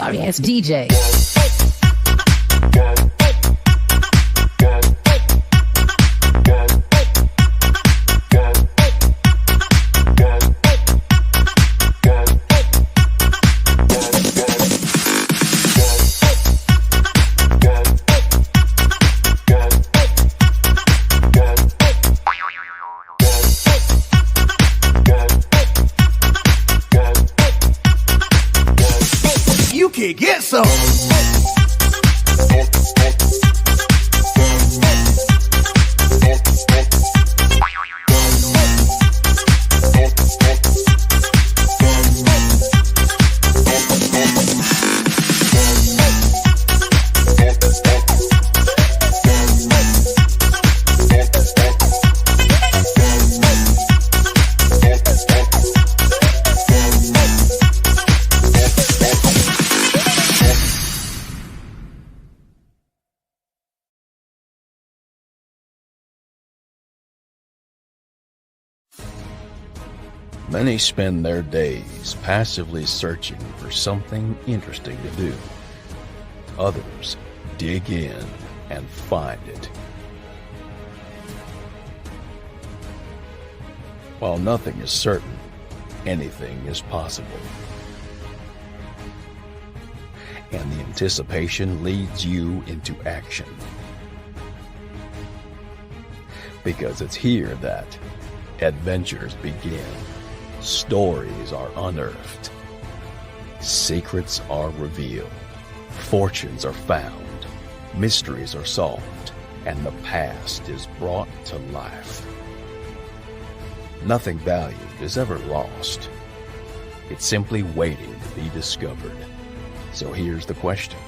sorry ass DJ. You can get some. Many spend their days passively searching for something interesting to do. Others dig in and find it. While nothing is certain, anything is possible. And the anticipation leads you into action. Because it's here that adventures begin. Stories are unearthed. Secrets are revealed. Fortunes are found. Mysteries are solved. And the past is brought to life. Nothing valued is ever lost. It's simply waiting to be discovered. So here's the question.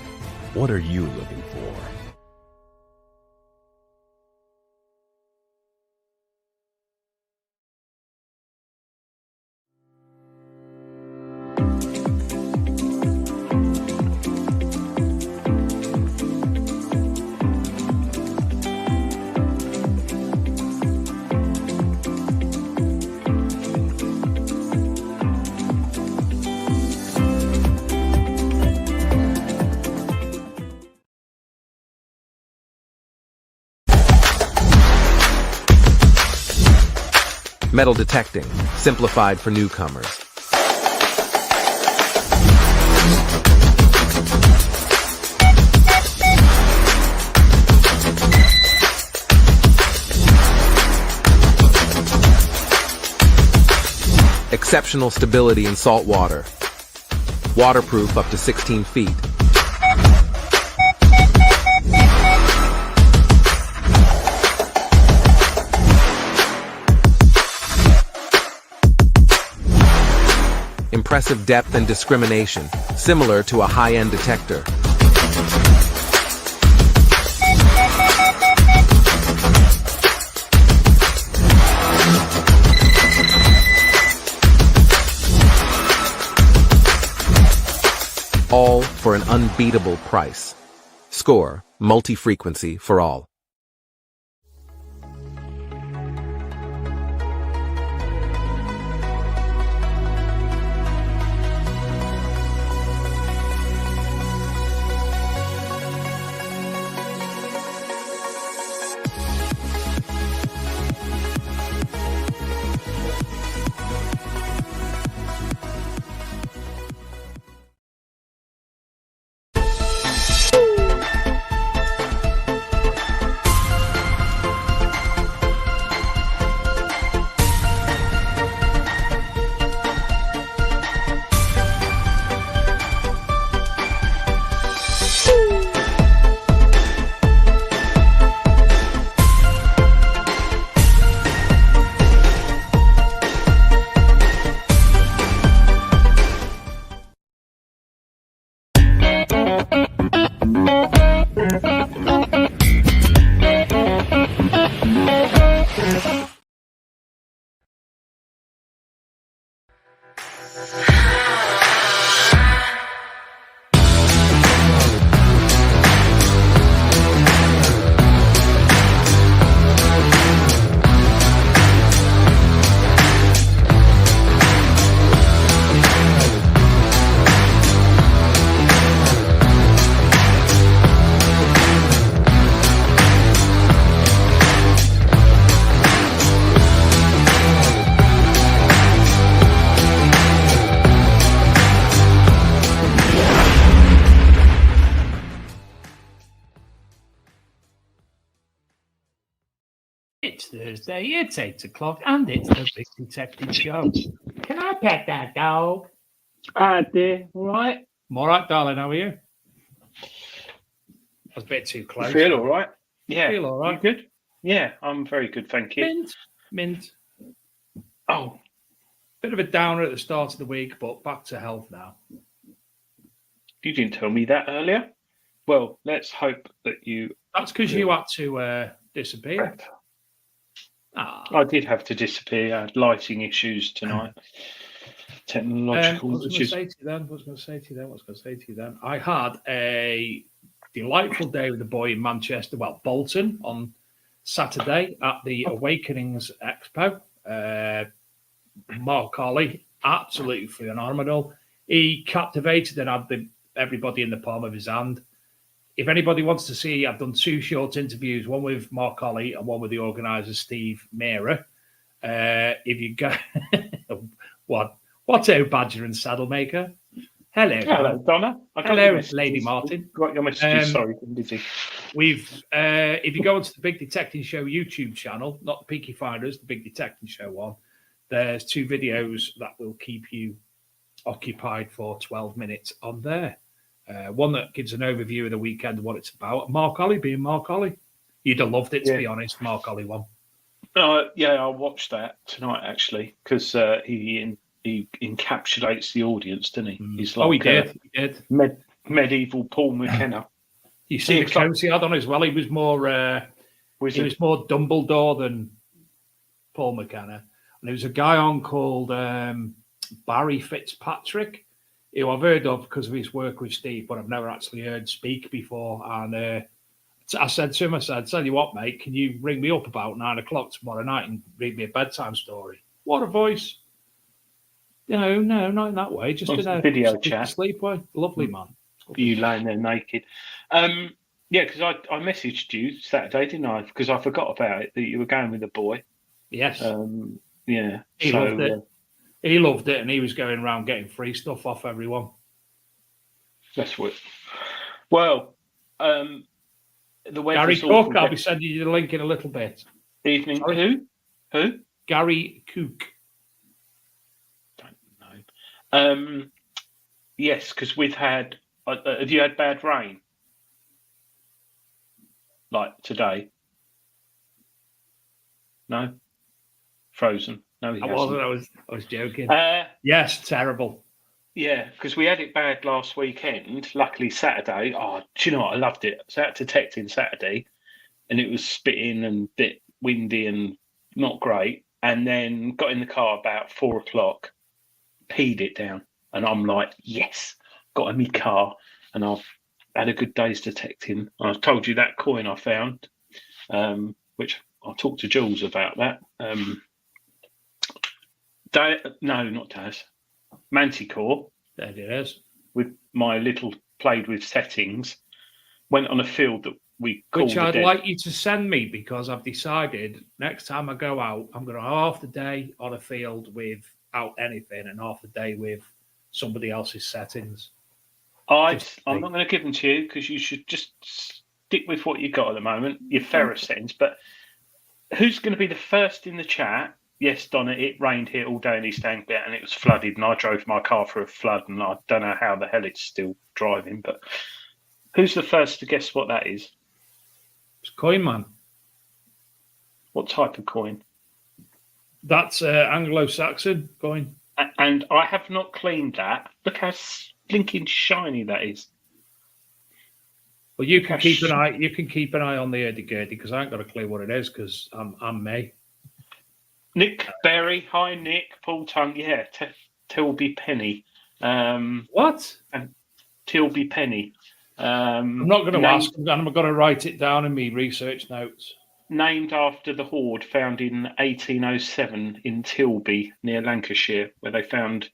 What are you looking for? Metal detecting, simplified for newcomers. Exceptional stability in salt water. Waterproof up to 16 feet. Impressive depth and discrimination, similar to a high-end detector. All for an unbeatable price. Score, multi-frequency for all. Thursday, it's 8 o'clock, and it's the Big Detective Show. Can I pet that dog? Dear, all right? I'm all right, darling. How are you? I was a bit too close. I feel all right. Yeah. Feel all right. You good? Yeah, I'm very good, thank you. Mint. Oh, Bit of a downer at the start of the week, but back to health now. you didn't tell me that earlier. Well, let's hope that you... That's because you had to disappear. I did have to disappear. I had lighting issues tonight. Technological What was I issues. going to say to you then? I had a delightful day with the boy in Manchester, Bolton, on Saturday at the Awakenings Expo. Mark Colley, absolutely phenomenal. He captivated and had everybody in the palm of his hand. If anybody wants to see, I've done 2 short interviews, one with Mark Colley and one with the organizer, Steve Mera. If you go, what's out, Badger and Saddlemaker? Hello, Donna. Hello, Lady Martin. Got your messages. Sorry, I'm busy. If you go onto the Big Detecting Show YouTube channel, not the Peaky Finders, the Big Detecting Show one, there's 2 videos that will keep you occupied for 12 minutes on there. One that gives an overview of the weekend and what it's about. Mark Colley being Mark Colley. You'd have loved it, to be honest, Mark Colley one. Yeah, I watched that tonight, actually, because he encapsulates the audience, doesn't he? He's like he did. Medieval Paul McKenna. You see the coat he had on as well. He was more was more Dumbledore than Paul McKenna. And there was a guy on called Barry Fitzpatrick, who I've heard of because of his work with Steve, but I've never actually heard speak before. And I said to him, tell you what, mate, can you ring me up about 9 o'clock tomorrow night and read me a bedtime story? What a voice. No, not in that way. Just in a video chat. Sleep way. Lovely, man. You laying there naked. Yeah, because I messaged you Saturday, didn't I? Because I forgot about it, that you were going with the boy. Yes. Yeah. He loved it. He loved it, and he was going around getting free stuff off everyone. That's what. Well, the Gary Cook, I'll be sending you the link in a little bit. Evening. Sorry? Who? Gary Cook. Don't know. Yes, because we've had. Have you had bad rain? Like today? No. Frozen. No, he hasn't. I was joking. Yes, terrible. Yeah, because we had it bad last weekend. Luckily, Saturday. Oh, do you know what? I loved it. So I had to detecting Saturday, and it was spitting and a bit windy and not great. And then got in the car about 4 o'clock, peed it down, and I'm like, yes, got in my car, and I've had a good day's detecting. I've told you that coin I found, which I'll talk to Jules about that. Not Daz. Manticore. There it is. With my little played with settings, went on a field that we called. Which I'd like you to send me, because I've decided next time I go out, I'm going to have half the day on a field without anything and half the day with somebody else's settings. I'm not going to give them to you because you should just stick with what you got at the moment, your Ferris settings. But who's going to be the first in the chat? Yes, Donna, it rained here all day in East Anglia and it was flooded, and I drove my car through a flood, and I don't know how the hell it's still driving, but who's the first to guess what that is? It's Coin Man. What type of coin? That's Anglo-Saxon coin. And I have not cleaned that. Look how blinking shiny that is. Well, you can keep an eye. You can keep an eye on the hurdy-gurdy, because I ain't got a clue what it is, because I'm me. Nick Berry, hi Nick. Paul Tongue, yeah. Tilby Penny. What? And Tilby Penny. I'm not going to ask, and I'm going to write it down in my research notes. Named after the hoard found in 1807 in Tilby, near Lancashire, where they found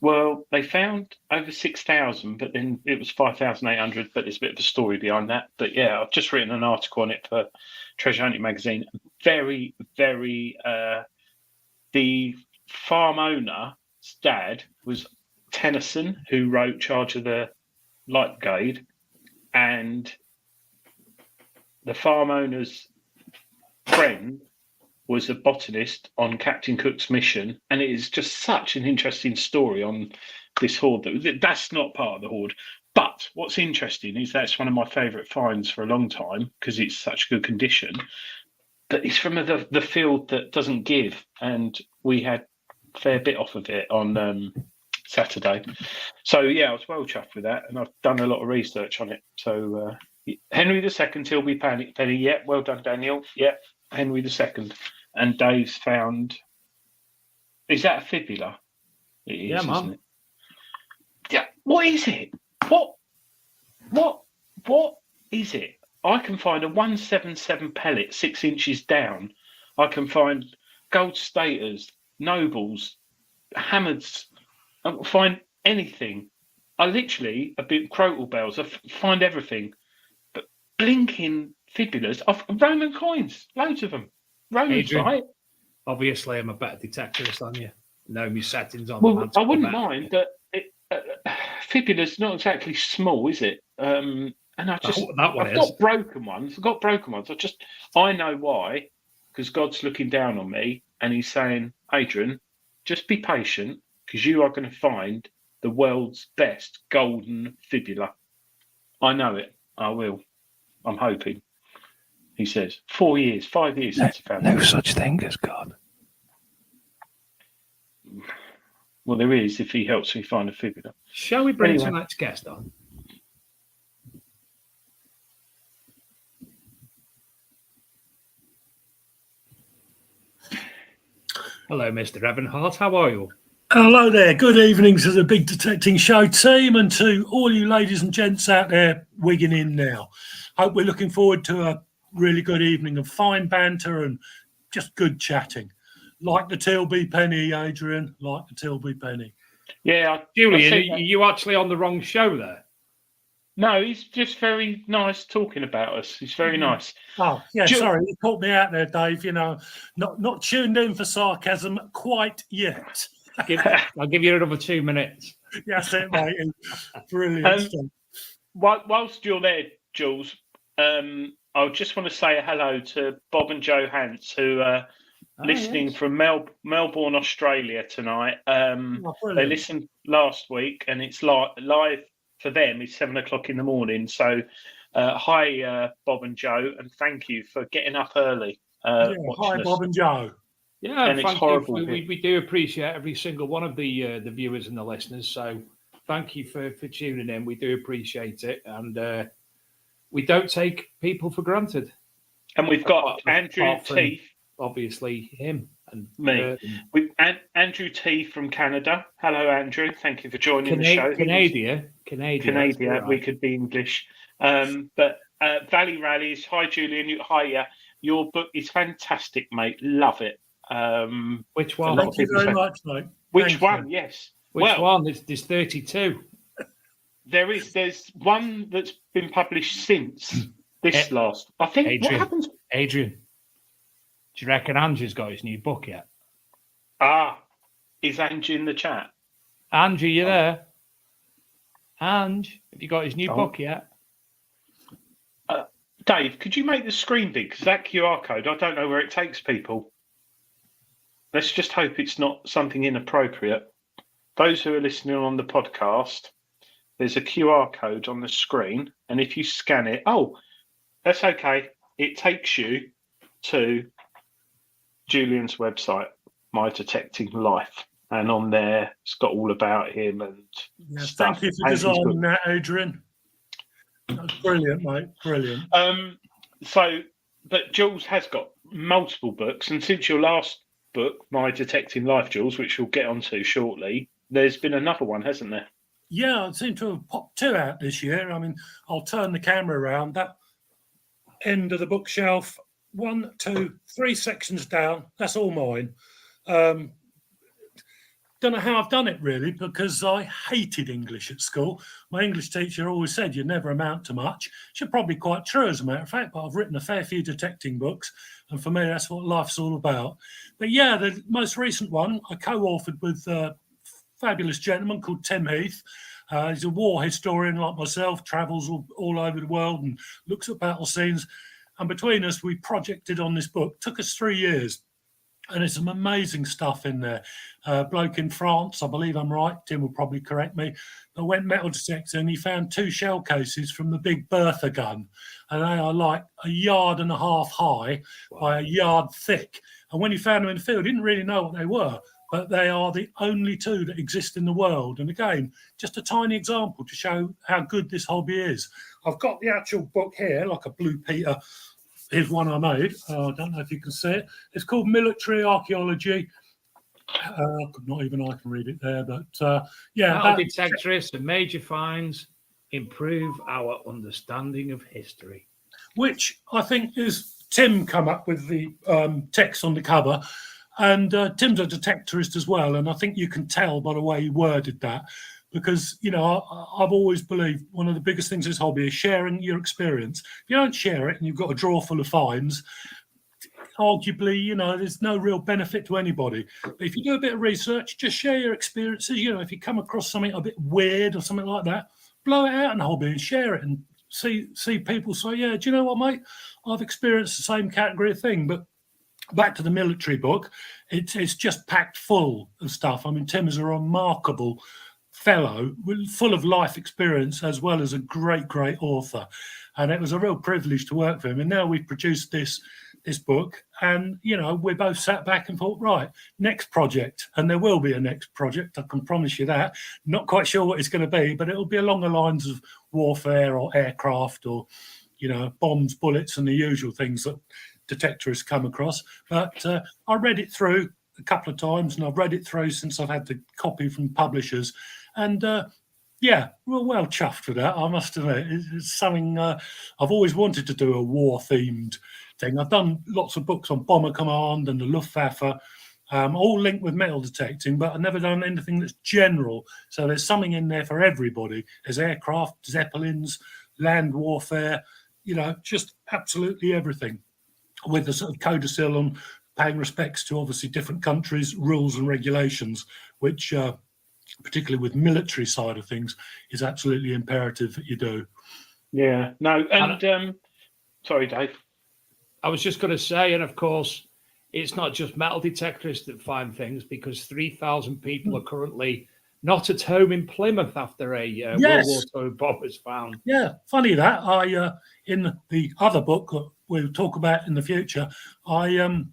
over 6,000, but then it was 5,800, but there's a bit of a story behind that. But yeah, I've just written an article on it for Treasure Hunting magazine. Very, very, the farm owner's dad was Tennyson, who wrote Charge of the Light Brigade, and the farm owner's friend was a botanist on Captain Cook's mission, and it is just such an interesting story on this hoard. That's not part of the hoard. But what's interesting is that's one of my favourite finds for a long time because it's such good condition. But it's from the field that doesn't give, and we had a fair bit off of it on Saturday. So, yeah, I was well chuffed with that, and I've done a lot of research on it. So, Henry II, Tilby Penny, yeah, well done, Daniel. Yeah, Henry II. And Dave's found... Is that a fibula? It is, yeah, man. Isn't it? Yeah, what is it? What is it? I can find a 177 pellet 6 inches down. I can find gold staters, nobles, hammers. I can find anything. I literally, a bit crotal bells. I find everything. But blinking fibulas of Roman coins, loads of them. Romans, Adrian, right? Obviously, I'm a better detector than you. Know my settings on. Well, I wouldn't mind that. Fibula's not exactly small, is it? And I've got broken ones. I know why, because God's looking down on me and he's saying, Adrian, just be patient because you are going to find the world's best golden fibula. I know it. I will. I'm hoping. He says, 4 years, 5 years since he found it. No such thing as God. Well, there is if he helps me find a fibula. Shall we bring tonight's guest on? Hello, Mr. Evan-Hart. How are you? Hello there. Good evening to the Big Detecting Show team and to all you ladies and gents out there wigging in now. Hope we're looking forward to a really good evening of fine banter and just good chatting. Like the Tilby Penny, Adrian, like the Tilby Penny. Yeah. Julian, are you actually on the wrong show there? No, he's just very nice talking about us. He's very nice. Oh, yeah, sorry. You caught me out there, Dave. You know, not tuned in for sarcasm quite yet. I'll give you another 2 minutes. Yes, it, mate. Brilliant stuff. Whilst you're there, Jules, I just want to say hello to Bob and Joe Hance, who are listening from Melbourne, Australia tonight. They listened last week, and it's live for them. It's 7 o'clock in the morning. So, hi, Bob and Joe, and thank you for getting up early. Hi, Bob and Joe. Yeah, and it's horrible. We do appreciate every single one of the viewers and the listeners. So, thank you for tuning in. We do appreciate it, and we don't take people for granted. And we've got Andrew T. Obviously, him and me. Andrew T from Canada. Hello, Andrew. Thank you for joining the show. Canada. Right. We could be English. But Valley Rallies. Hi, Julian. Hi. Your book is fantastic, mate. Love it. Which one? Thank you very much, mate. Which one? Yes. Which one? There's 32. There's one that's been published since this last. I think. Adrian, what happens? Adrian, do you reckon Andrew's got his new book yet? Is Andrew in the chat? Andrew, you there? Ange, have you got his new book yet? Dave, could you make the screen big? Because that QR code, I don't know where it takes people. Let's just hope it's not something inappropriate. Those who are listening on the podcast, there's a QR code on the screen, and if you scan it, that's okay. It takes you to Julian's website, My Detecting Life, and on there it's got all about him and stuff. Thank you for designing that, Adrian. That's brilliant, mate. Brilliant. But Jules has got multiple books, and since your last book, My Detecting Life, Jules, which we'll get onto shortly, there's been another one, hasn't there? Yeah, I seem to have popped 2 out this year. I mean, I'll turn the camera around. That end of the bookshelf, 1, 2, 3 sections down. That's all mine. Don't know how I've done it, really, because I hated English at school. My English teacher always said you never amount to much. She's probably quite true, as a matter of fact, but I've written a fair few detecting books, and for me, that's what life's all about. But yeah, the most recent one, I co-authored with a fabulous gentleman called Tim Heath. He's a war historian like myself, travels all over the world and looks at battle scenes. And between us, we projected on this book. Took us 3 years. And there's some amazing stuff in there. Bloke in France, I believe I'm right, Tim will probably correct me, but went metal detecting and he found 2 shell cases from the big Bertha gun. And they are like 1.5 yards high by 1 yard thick. And when he found them in the field, he didn't really know what they were, but they are the only 2 that exist in the world. And again, just a tiny example to show how good this hobby is. I've got the actual book here, like a Blue Peter. Here's one I made. I don't know if you can see it. It's called Military Archaeology. Not even I can read it there, but yeah. Metal detectorists and major finds improve our understanding of history. Which I think is Tim come up with the text on the cover. And Tim's a detectorist as well. And I think you can tell by the way he worded that. Because, you know, I've always believed one of the biggest things in this hobby is sharing your experience. If you don't share it and you've got a drawer full of finds, arguably, you know, there's no real benefit to anybody. But if you do a bit of research, just share your experiences. You know, if you come across something a bit weird or something like that, blow it out in the hobby and share it and see people say, yeah, do you know what, mate? I've experienced the same category of thing. But back to the military book, it's just packed full of stuff. I mean, Tim is a remarkable fellow, full of life experience, as well as a great author, and it was a real privilege to work for him. And now we've produced this book, and you know, we both sat back and thought, right, next project, and there will be a next project, I can promise you that. Not quite sure what it's going to be, but it'll be along the lines of warfare or aircraft or, you know, bombs, bullets, and the usual things that detectorists come across. But I read it through a couple of times, and I've read it through since I've had the copy from publishers. And yeah, we're well chuffed with that, I must admit. It's something I've always wanted to do, a war-themed thing. I've done lots of books on Bomber Command and the Luftwaffe, all linked with metal detecting, but I've never done anything that's general. So there's something in there for everybody. There's aircraft, Zeppelins, land warfare, you know, just absolutely everything, with a sort of codicil on paying respects to obviously different countries' rules and regulations, which particularly with military side of things, is absolutely imperative that you do. Yeah, no, and sorry, Dave. I was just going to say, and of course, it's not just metal detectorists that find things, because 3,000 people are currently not at home in Plymouth after a World War II bomb was found. Yeah, funny that. I in the other book that we'll talk about in the future, I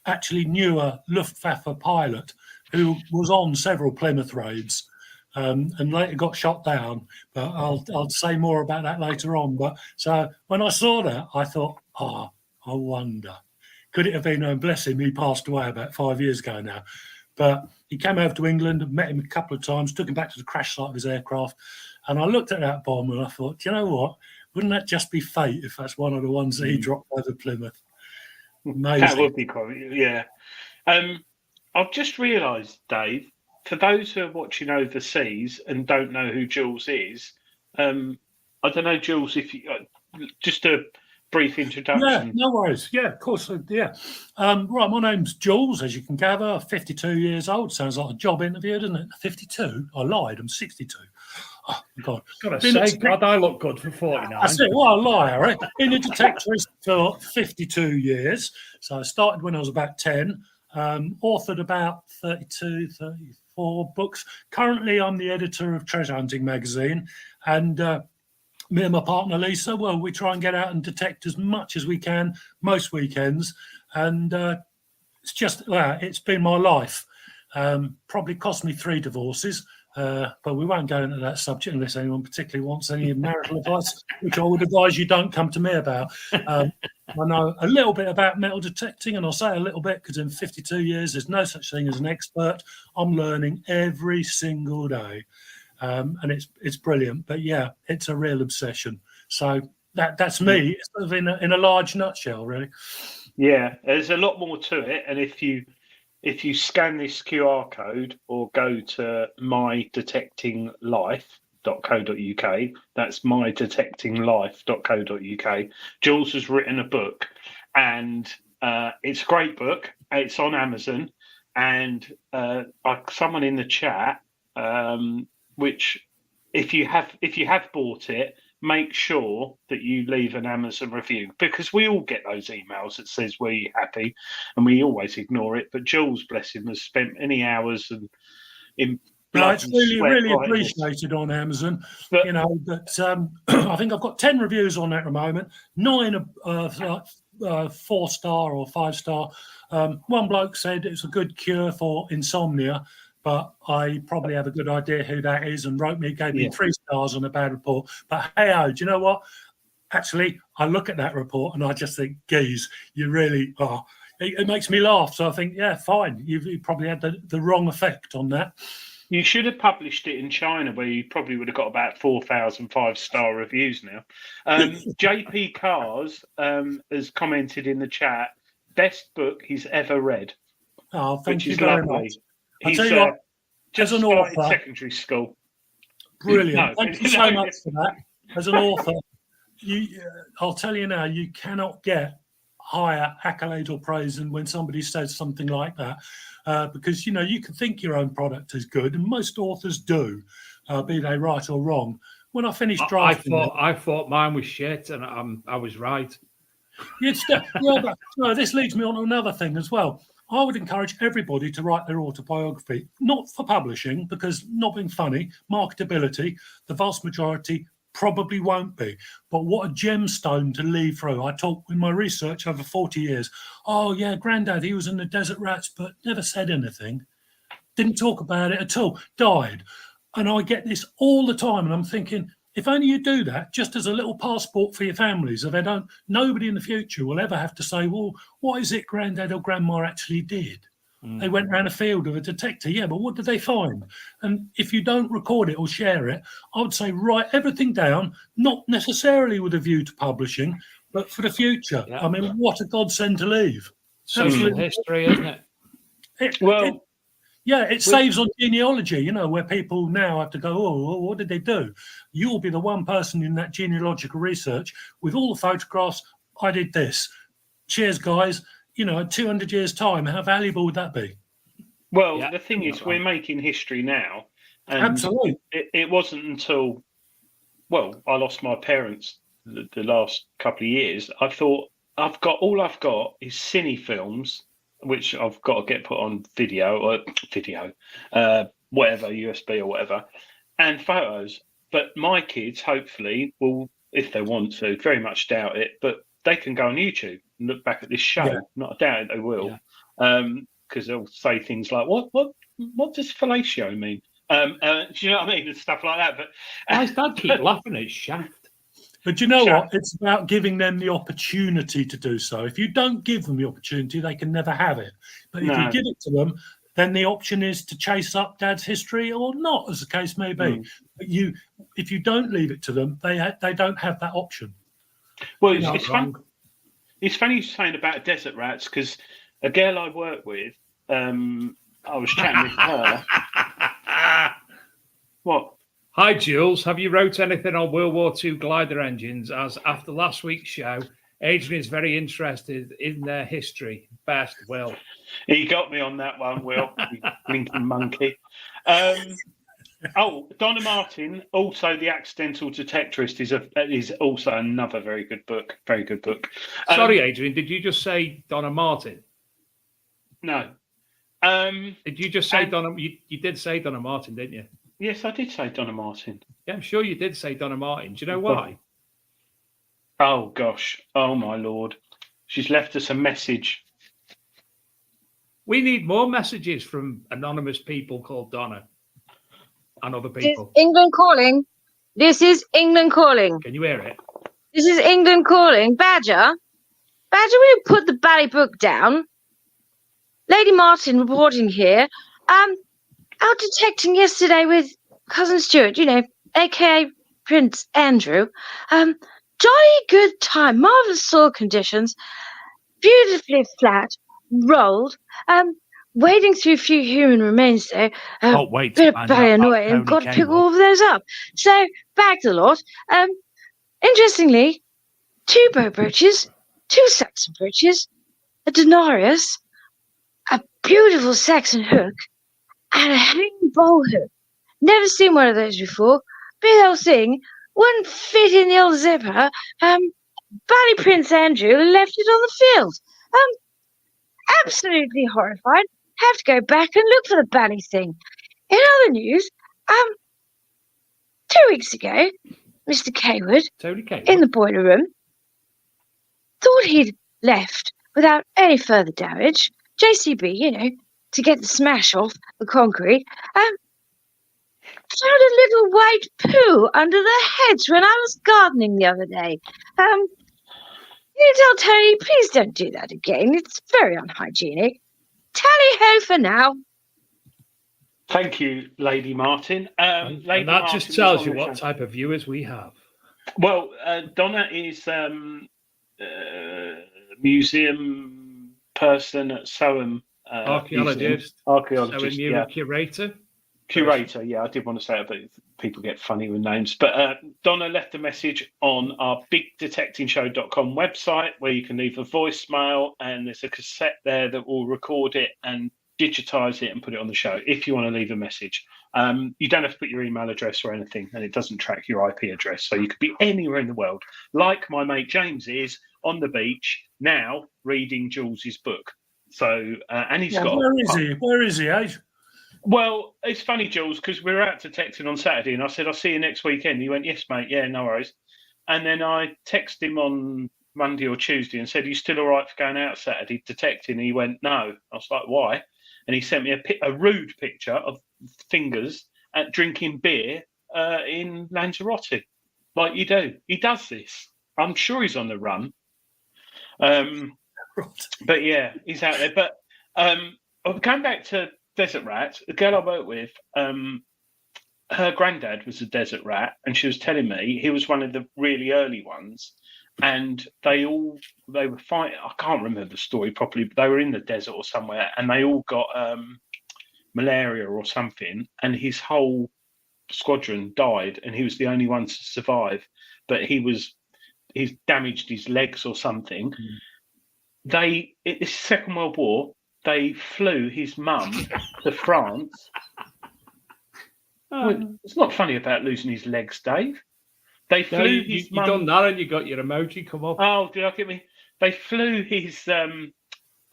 actually knew a Luftwaffe pilot who was on several Plymouth raids and later got shot down. But I'll say more about that later on. But so when I saw that, I thought, I wonder, could it have been? And bless him, he passed away about 5 years ago now. But he came over to England, met him a couple of times, took him back to the crash site of his aircraft. And I looked at that bomb and I thought, do you know what? Wouldn't that just be fate if that's one of the ones that he dropped over Plymouth? Amazing. That would be cool, yeah. I've just realised, Dave, for those who are watching overseas and don't know who Jules is, I don't know, Jules, if you just a brief introduction. Yeah, no worries. Yeah, of course. Yeah. Right, my name's Jules, as you can gather, 52 years old. Sounds like a job interview, doesn't it? 52? I lied, I'm 62. Oh, God. Gotta say, God, I look good for 49. That's it. What a liar, eh? Been a detectorist for 52 years. So I started when I was about 10. Authored about 32, 34 books. Currently, I'm the editor of Treasure Hunting magazine. And me and my partner, Lisa, well, we try and get out and detect as much as we can most weekends. And it's just, it's been my life. Probably cost me 3 divorces. But we won't go into that subject unless anyone particularly wants any marital advice, which I would advise you don't come to me about. I know a little bit about metal detecting, and I'll say a little bit because in 52 years, there's no such thing as an expert. I'm learning every single day, and it's brilliant. But yeah, it's a real obsession. So that's me sort of in a large nutshell, really. Yeah, there's a lot more to it, and if you scan this QR code or go to mydetectinglife.co.uk, that's mydetectinglife.co.uk, Jules has written a book, and it's a great book. It's on Amazon, and someone in the chat, which if you have bought it, make sure that you leave an Amazon review, because we all get those emails that says we're happy, and we always ignore it. But Jules, bless him, has spent many hours and in blood it's and really, sweat really writing this. appreciated on Amazon. But- But I think I've got 10 reviews on it at the moment. 9 are 4-star or 5-star. One bloke said it's a good cure for insomnia, but I probably have a good idea who that is, and gave me 3 stars on a bad report. But hey, do you know what? Actually, I look at that report and I just think, geez, you really are. It makes me laugh. So I think, yeah, fine. You probably had the wrong effect on that. You should have published it in China, where you probably would have got about 4,000 5-star reviews now. JP Cars has commented in the chat, best book he's ever read. Oh, thank which you is very lovely. much. He's I'll tell you what, just as an started author, secondary school. brilliant. No, Thank you so much for that. As an author, I'll tell you now, you cannot get higher accolade or praise than when somebody says something like that. Because, you can think your own product is good, and most authors do, be they right or wrong. When I finished drafting I thought mine was shit, and I was right. But this leads me on to another thing as well. I would encourage everybody to write their autobiography, not for publishing, because not being funny, marketability, the vast majority probably won't be. But what a gemstone to leave through. I talked in my research over 40 years. Oh, yeah, Grandad, he was in the Desert Rats, but never said anything. Didn't talk about it at all. Died. And I get this all the time, and I'm thinking, if only you do that, just as a little passport for your families, so nobody in the future will ever have to say, well, what is it Grandad or Grandma actually did? They went around a field with a detector. Yeah, but what did they find? And if you don't record it or share it, I would say write everything down, not necessarily with a view to publishing, but for the future. Yeah. I mean, what a godsend to leave. Social history, isn't it? It saves on genealogy, where people now have to go, oh, what did they do? You'll be the one person in that genealogical research with all the photographs. I did this. Cheers, guys. 200 years' time, how valuable would that be? Well, the thing is, we're making history now. And absolutely. It wasn't until, I lost my parents the last couple of years. I thought, I've got is cine films, which I've got to get put on whatever, USB or whatever, and photos. But my kids, hopefully, will, if they want to, very much doubt it, but they can go on YouTube and look back at this show. Yeah. Not doubt it, they will, because they'll say things like, "What does fellatio mean?" Do you know what I mean, and stuff like that. But my dad keep laughing at Shaft. But you know what? It's about giving them the opportunity to do so. If you don't give them the opportunity, they can never have it. But if you give it to them, then the option is to chase up Dad's history or not, as the case may be. But if you don't leave it to them, they don't have that option. Well, it's fun. It's funny you're saying about Desert Rats, because a girl I work with, I was chatting with her. What? Hi, Jules. Have you wrote anything on World War II glider engines? As after last week's show, Adrian is very interested in their history. Best, Will. He got me on that one, Will. Blinking monkey. Donna Martin, also The Accidental Detectorist, is also another very good book. Very good book. Sorry, Adrian, did you just say Donna Martin? No. Did you just say Donna? You did say Donna Martin, didn't you? Yes, I did say Donna Martin. Yeah, I'm sure you did say Donna Martin. Do you know why? Oh, gosh. Oh, my Lord. She's left us a message. We need more messages from anonymous people called Donna and other people. This is England calling. This is England calling. Can you hear it? This is England calling. Badger, will you put the bally book down? Lady Martin reporting here. Out detecting yesterday with Cousin Stuart, a.k.a. Prince Andrew. Jolly good time, marvellous soil conditions, beautifully flat, rolled, wading through a few human remains though. Wait. Bit of paranoia and got to pick all of those up. So, bagged a lot. Interestingly, 2 bow brooches, 2 Saxon brooches, a denarius, a beautiful Saxon hook, and a hanging bowl hook. Never seen one of those before. Big old thing, wouldn't fit in the old zipper. Bally Prince Andrew left it on the field. Absolutely horrified. Have to go back and look for the bally thing. In other news, 2 weeks ago, Mr. Cawood, in the boiler room, thought he'd left without any further damage. JCB, to get the smash off the concrete. Found a little white poo under the hedge when I was gardening the other day. You tell Tony, please don't do that again. It's very unhygienic. Tally-ho for now. Thank you, Lady Martin. And that just tells you what type of viewers we have. Well, Donna is museum person at Soham. Archaeologist. Archaeologist, yeah. Curator. Curator, yeah, I did want to say it, but people get funny with names. But Donna left a message on our bigdetectingshow.com website where you can leave a voicemail, and there's a cassette there that will record it and digitize it and put it on the show if you want to leave a message. You don't have to put your email address or anything, and it doesn't track your IP address. So you could be anywhere in the world, like my mate James is on the beach now reading Jules's book. So, and he's got. Where is he, eh? Well, it's funny, Jules, because we were out detecting on Saturday, and I said, I'll see you next weekend. He went, yes, mate. Yeah, no worries. And then I texted him on Monday or Tuesday and said, you still all right for going out Saturday detecting? And he went, no. I was like, why? And he sent me a rude picture of fingers at drinking beer in Lanzarote, like you do. He does this. I'm sure he's on the run. But yeah, he's out there. But going back to Desert Rat, the girl I work with, her granddad was a desert rat, and she was telling me he was one of the really early ones. And they were fighting. I can't remember the story properly, but they were in the desert or somewhere, and they all got malaria or something. And his whole squadron died, and he was the only one to survive. But he's damaged his legs or something. It's the Second World War. They flew his mum to France. Well, it's not funny about losing his legs, Dave. They flew his mum. You done that and you got your emoji come up. Oh, did I get me? They flew his her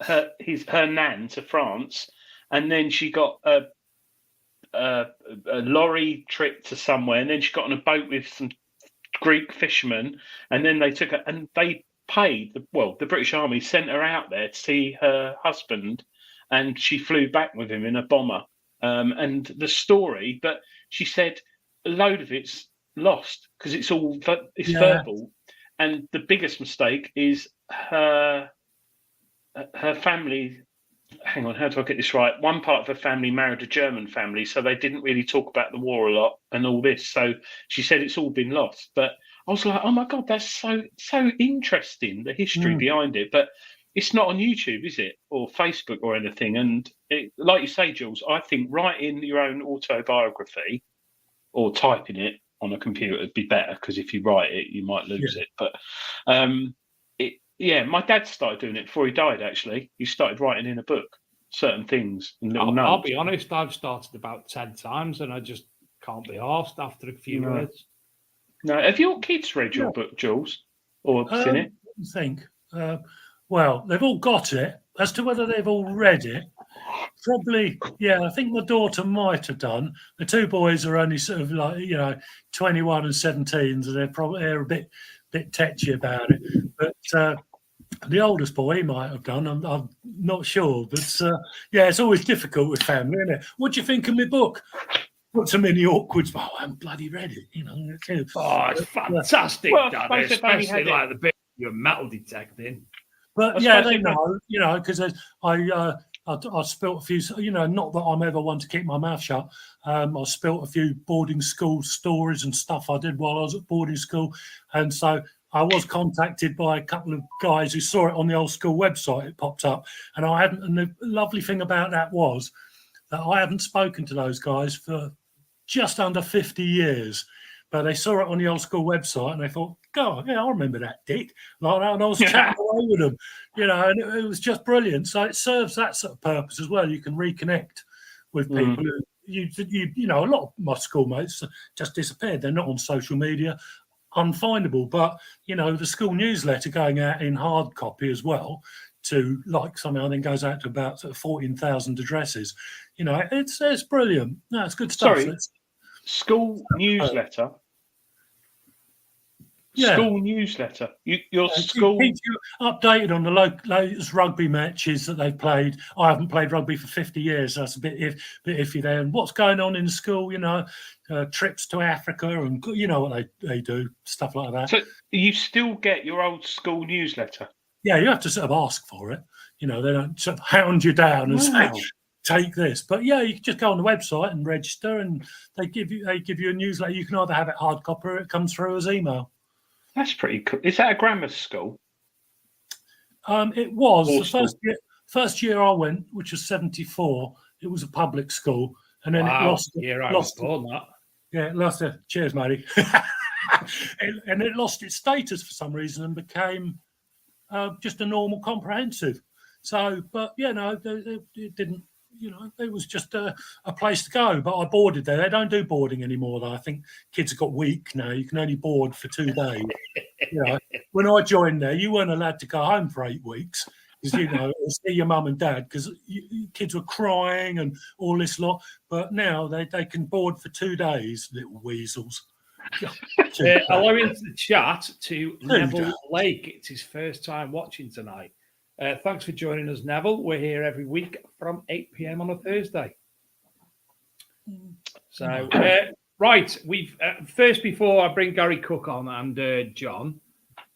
nan to France, and then she got a lorry trip to somewhere, and then she got on a boat with some Greek fishermen, and then they took her and they paid the British Army sent her out there to see her husband, and she flew back with him in a bomber. And the story, but she said a load of it's lost because it's all verbal, and the biggest mistake is her family. Hang on, how do I get this right? One part of her family married a German family, so they didn't really talk about the war a lot and all this. So she said it's all been lost. But I was like, oh my God, that's so interesting, the history behind it. But it's not on YouTube, is it? Or Facebook or anything. And like you say, Jules, I think writing your own autobiography or typing it on a computer would be better, because if you write it, you might lose it. But my dad started doing it before he died, actually. He started writing in a book certain things and little notes. I'll be honest, I've started about 10 times and I just can't be arsed after a few words. No. Have your kids read your book, Jules? Or seen it? I think. Well, they've all got it. As to whether they've all read it, probably, I think my daughter might have done. The two boys are only sort of like, 21 and 17, so they're a bit tetchy about it. But the oldest boy, he might have done. I'm not sure. But it's always difficult with family, isn't it? What do you think of my book? Put so many awkward. Oh, I haven't bloody read it. It's fantastic, Dad. Especially like the bit you're metal detecting. But they know, because I spilt a few, not that I'm ever one to keep my mouth shut. I spilt a few boarding school stories and stuff I did while I was at boarding school. And so I was contacted by a couple of guys who saw it on the old school website. It popped up. And the lovely thing about that was that I haven't spoken to those guys for just under 50 years. But they saw it on the old school website and they thought, God, I remember that dick. Like that, and I was chatting away with them, and it was just brilliant. So it serves that sort of purpose as well. You can reconnect with people you know, a lot of my schoolmates just disappeared. They're not on social media, unfindable. But you know, the school newsletter going out in hard copy as well, to like something I think goes out to about 14,000 addresses. You know, it's brilliant. No, it's good stuff. Sorry, school newsletter. Yeah. School newsletter. Your school keeps you updated on the latest rugby matches that they've played. I haven't played rugby for 50 years. So that's a bit iffy there. And what's going on in school? You know, trips to Africa, and you know what they do, stuff like that. So you still get your old school newsletter? Yeah, you have to sort of ask for it. You know, they don't sort of hound you down and say, take this. But yeah, you can just go on the website and register, and they give you a newsletter. You can either have it hard copy or it comes through as email. That's pretty cool. Is that a grammar school? It was the first year I went, which was 74. It was a public school, and then it lost. It lost it. Cheers, matey. and it lost its status for some reason and became just a normal comprehensive. So, but you know, it didn't. You know, it was just a place to go. But I boarded there. They don't do boarding anymore, though. I think kids have got weak now. You can only board for 2 days. You know, when I joined there, you weren't allowed to go home for 8 weeks because, you know, see your mum and dad because kids were crying and all this lot. But now they can board for 2 days, little weasels. Allow into the chat to Neville Lake. It's his first time watching tonight. Thanks for joining us, Neville. We're here every week from 8 p.m. on a Thursday. So, right, we've first before I bring Gary Cook on and John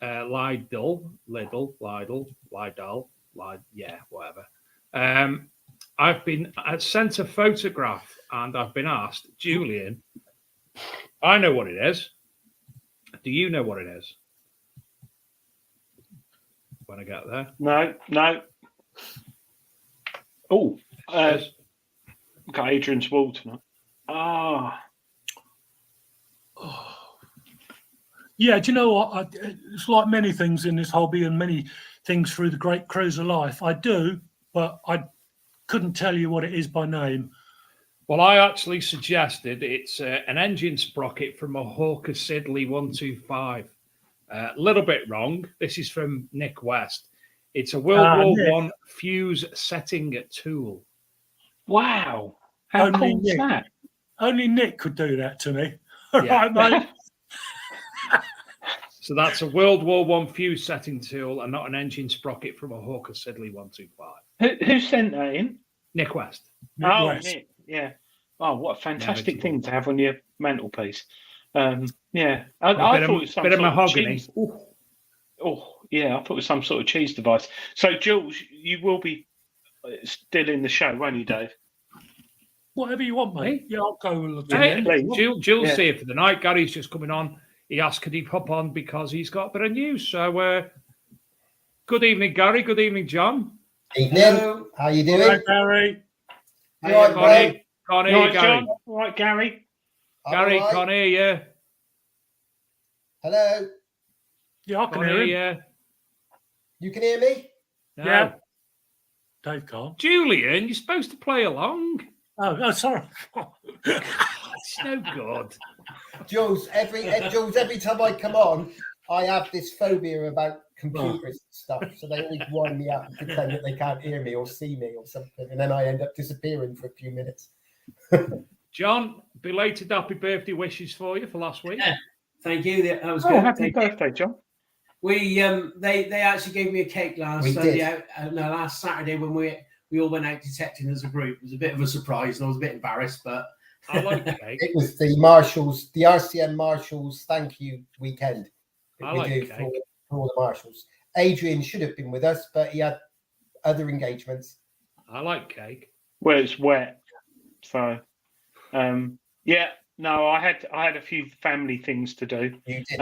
Lydell, whatever. I've been sent a photograph and I've been asked, Julian, I know what it is. Do you know what it is? When I get there. No. Oh, got Adrian's wall tonight. Yeah, do you know what? It's like many things in this hobby and many things through the great cruise of life. I do, but I couldn't tell you what it is by name. Well, I actually suggested it's an engine sprocket from a Hawker Siddeley 125. A little bit wrong. This is from Nick West. It's a World War I fuse setting tool. Wow. How cool is that? Only Nick could do that to me. Yeah. Right, mate? So that's a World War I fuse setting tool and not an engine sprocket from a Hawker Siddeley 125. Who sent that in? Nick West. West. Nick. Yeah. Oh, what a fantastic thing to have on your mantelpiece. Yeah, I thought it was some bit of sort mahogany. Cheese. Oh, yeah, I thought it was some sort of cheese device. So, Jules, you will be still in the show, won't you, Dave? Whatever you want, mate. Yeah, I'll go. Jules here for the night. Gary's just coming on. He asked, could he pop on because he's got a bit of news. So, good evening, Gary. Good evening, John. Evening. Hello. How you doing? Hi, Gary. Hi, Connie, Gary. Gary. All right, Gary. Gary, right. Connie, yeah. Hello. Yeah, I can hear him. Yeah. You can hear me? No. Yeah. Dave can't. Julian, you're supposed to play along. Oh, sorry. It's no good. Jules, every time I come on, I have this phobia about computers and stuff. So they always wind me up and pretend that they can't hear me or see me or something. And then I end up disappearing for a few minutes. John, belated happy birthday wishes for you for last week. Yeah, thank you. That was good. Happy birthday, John. We they actually gave me a cake last Saturday when we all went out detecting as a group. It was a bit of a surprise and I was a bit embarrassed, but I like cake. It was the Marshals, the RCM Marshals thank you weekend. I like cake. For all the Marshals. Adrian should have been with us, but he had other engagements. I like cake. Well, it's wet. So I had a few family things to do. You did,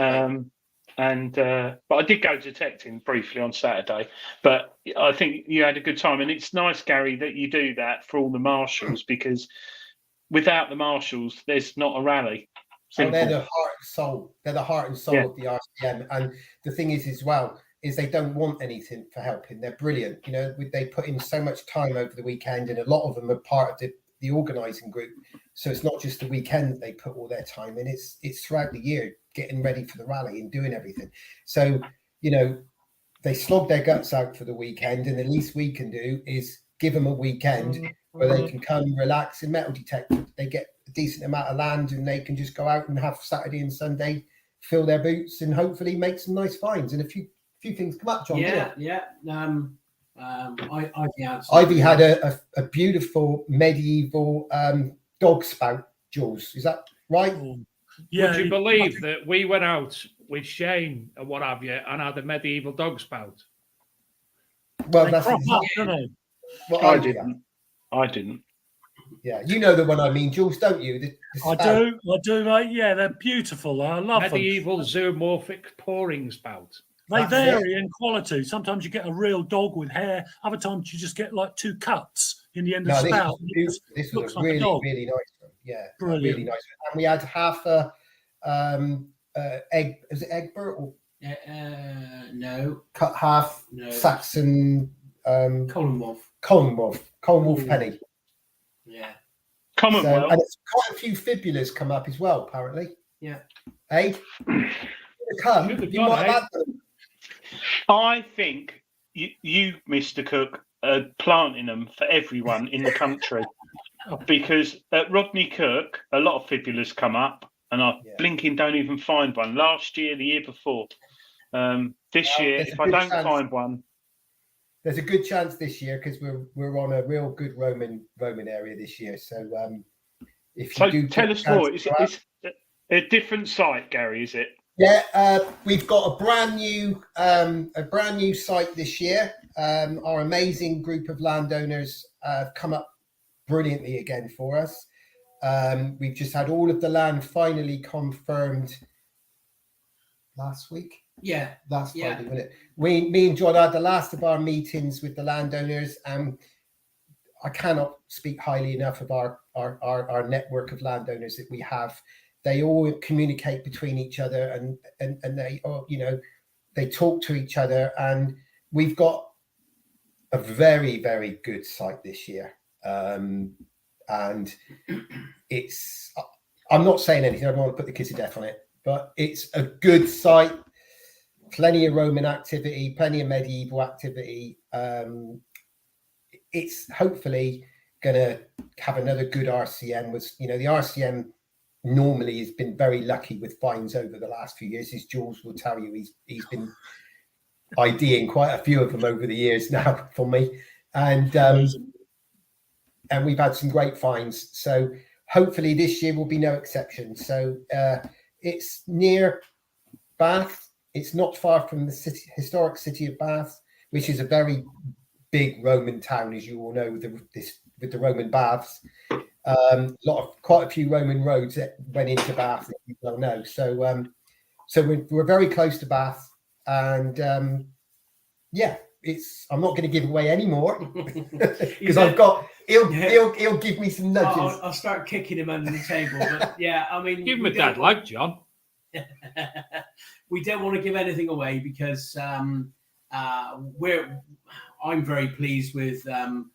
but I did go detecting briefly on Saturday. But I think you had a good time, and it's nice, Gary, that you do that for all the marshals because without the marshals, there's not a rally. And they're the heart and soul. They're the heart and soul of the RCM. And the thing is, as well, is they don't want anything for helping. They're brilliant. You know, they put in so much time over the weekend, and a lot of them are part of the the organising group. So it's not just the weekend that they put all their time in. It's throughout the year getting ready for the rally and doing everything. So, you know, they slog their guts out for the weekend, and the least we can do is give them a weekend where they can come relax and metal detect. They get a decent amount of land and they can just go out and have Saturday and Sunday, fill their boots and hopefully make some nice finds. And a few things come up, John. Ivy had a beautiful medieval dog spout, Jules. Is that right? Yeah. Would you believe that we went out with Shane and what have you and had a medieval dog spout? Well, that's exactly what I didn't. I didn't. Yeah, you know the one I mean, Jules, don't you? I do, mate. Yeah, they're beautiful. I love medieval zoomorphic pouring spout. They vary in quality. Sometimes you get a real dog with hair. Other times you just get like two cuts in the end of the spout. This was a really nice one. Yeah, brilliant. Really nice one. And we had half a egg. Is it Egbert or no? Cut half Saxon Collinwolf penny. Yeah, Commonwealth. And it's quite a few fibulas come up as well, apparently. Yeah. Hey, come. You might have had them. I think you, Mr. Cook, are planting them for everyone in the country because at Rodney Cook, a lot of fibulas come up, and I blinking don't even find one. Last year, the year before, this year, if I don't find one. There's a good chance this year because we're on a real good Roman area this year. So if you do tell us more. It's a different site, Gary, is it? Yeah, we've got a brand new site this year. Our amazing group of landowners have come up brilliantly again for us. We've just had all of the land finally confirmed last week. Yeah, last Friday, wasn't it? Me and John had the last of our meetings with the landowners, and I cannot speak highly enough of our network of landowners that we have. They all communicate between each other, and they all, you know, they talk to each other, and we've got a very, very good site this year. And it's, I'm not saying anything, I don't want to put the kiss of death on it, but it's a good site. Plenty of Roman activity, plenty of medieval activity. It's hopefully going to have another good RCM. The RCM normally has been very lucky with finds over the last few years. As Jules will tell you, he's been IDing quite a few of them over the years now for me, and we've had some great finds. So hopefully this year will be no exception. So it's near Bath. It's not far from the historic city of Bath, which is a very big Roman town, as you all know, with the Roman baths. Quite a few Roman roads that went into Bath, as you well know. So we're very close to Bath, and I'm not going to give away any more because I've got. He'll give me some nudges. I'll start kicking him under the table. But yeah, I mean, give him a dad like John. We don't want to give anything away because I'm very pleased with the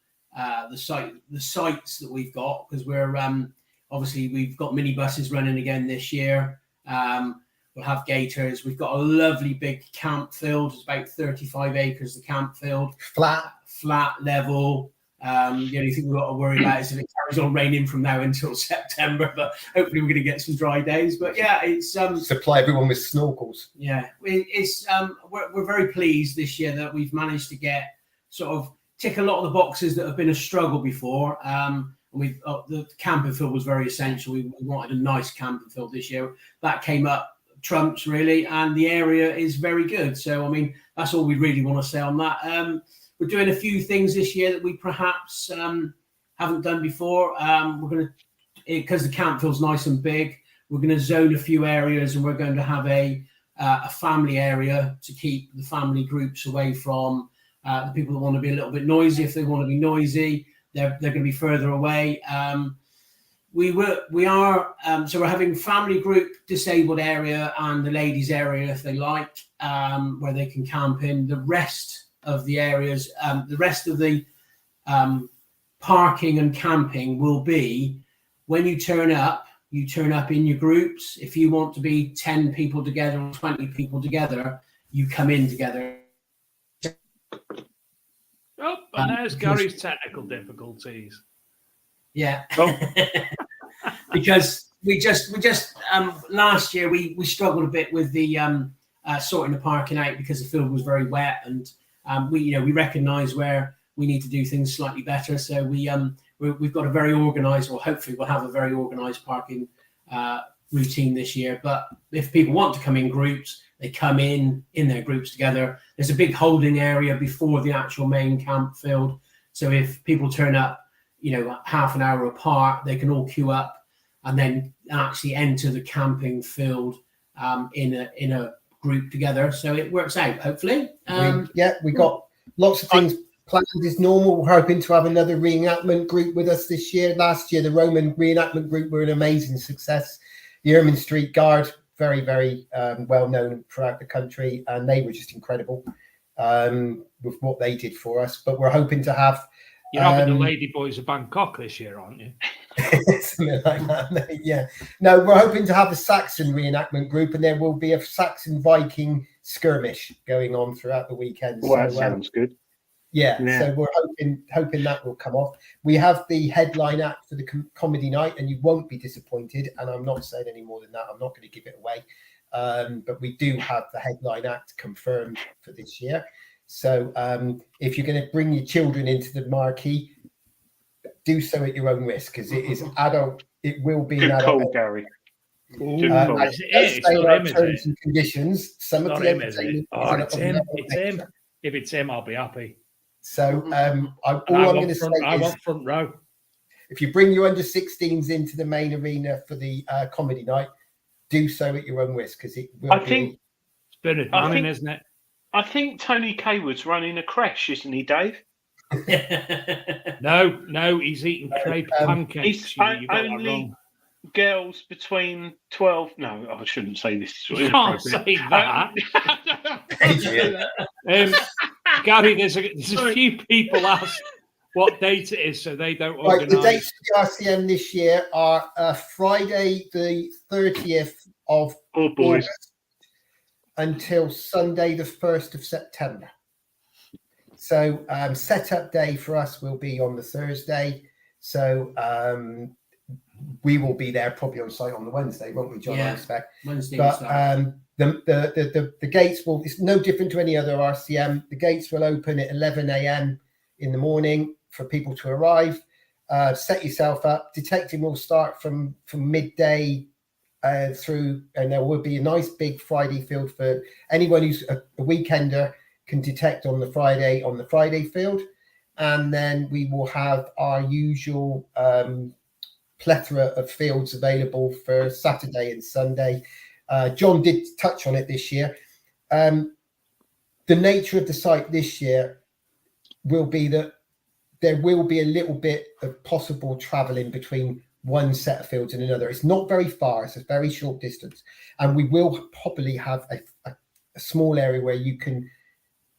sites that we've got, because we're obviously we've got minibuses running again this year. We'll have gators. We've got a lovely big camp field. It's about 35 acres, the camp field. Flat level. The only thing we've got to worry about is if it carries on raining from now until September, but hopefully we're going to get some dry days. But yeah, it's supply everyone with snorkels. Yeah, it's we're very pleased this year that we've managed to get sort of tick a lot of the boxes that have been a struggle before. We've the camping field was very essential. We wanted a nice camping field this year. That came up trumps really, and the area is very good. So I mean, that's all we really want to say on that. We're doing a few things this year that we perhaps haven't done before. We're going to, because the camp feels nice and big, we're going to zone a few areas, and we're going to have a family area to keep the family groups away from the people that want to be a little bit noisy. If they want to be noisy, they're going to be further away. So we're having family group disabled area and the ladies area, if they like, where they can camp in. The rest of the areas, the rest of the parking and camping will be when you turn up in your groups. If you want to be 10 people together or 20 people together, you come in together. Oh, and there's Gary's technical difficulties. Yeah. Oh. Because we just last year we struggled a bit with the sorting the parking out because the field was very wet, and we recognise where we need to do things slightly better. So we've got a very organised, or hopefully we'll have a very organised parking routine this year. But if people want to come in groups, they come in their groups together. There's a big holding area before the actual main camp field. So if people turn up, half an hour apart, they can all queue up and then actually enter the camping field in a group together. So it works out, hopefully. We got lots of things planned as normal. We're hoping to have another reenactment group with us this year. Last year, the Roman reenactment group were an amazing success. The Ermine Street Guard, very, very well known throughout the country, and they were just incredible with what they did for us. But we're hoping to have. You're having the Lady Boys of Bangkok this year, aren't you? Something like that, yeah. No, we're hoping to have a Saxon reenactment group, and there will be a Saxon Viking skirmish going on throughout the weekend. Well, that sounds good. Yeah, so we're hoping that will come off. We have the headline act for the comedy night, and you won't be disappointed. And I'm not saying any more than that. I'm not going to give it away. But we do have the headline act confirmed for this year. So if you're going to bring your children into the marquee, do so at your own risk, because it is adult. It will be good an adult. call, Gary. It's terms and conditions. Some of the entertainment. It's him. If it's him, I'll be happy. So I want front row. If you bring your under 16s into the main arena for the comedy night, do so at your own risk, because it will. It's Bernard Manning, isn't it? I think Tony Kaywood's running a creche, isn't he, Dave? No, he's eating crepe pancakes. You got that wrong. Girls between 12. No, I shouldn't say this. You can't say that. Gary, there's a few people ask what date it is, so they don't organise. The dates for the RCM this year are Friday the 30th of August until Sunday the 1st of September. So setup day for us will be on the Thursday. So we will be there probably on site on the Wednesday, won't we, John? Yeah, I expect. Wednesday. But the gates will. It's no different to any other RCM. The gates will open at 11 a.m. in the morning for people to arrive. Set yourself up. Detecting will start from midday through, and there will be a nice big Friday field for anyone who's a weekender can detect on the Friday field, and then we will have our usual plethora of fields available for Saturday and Sunday. John did touch on it this year. The nature of the site this year will be that there will be a little bit of possible travelling between one set of fields and another. It's not very far, it's a very short distance, and we will probably have a small area where you can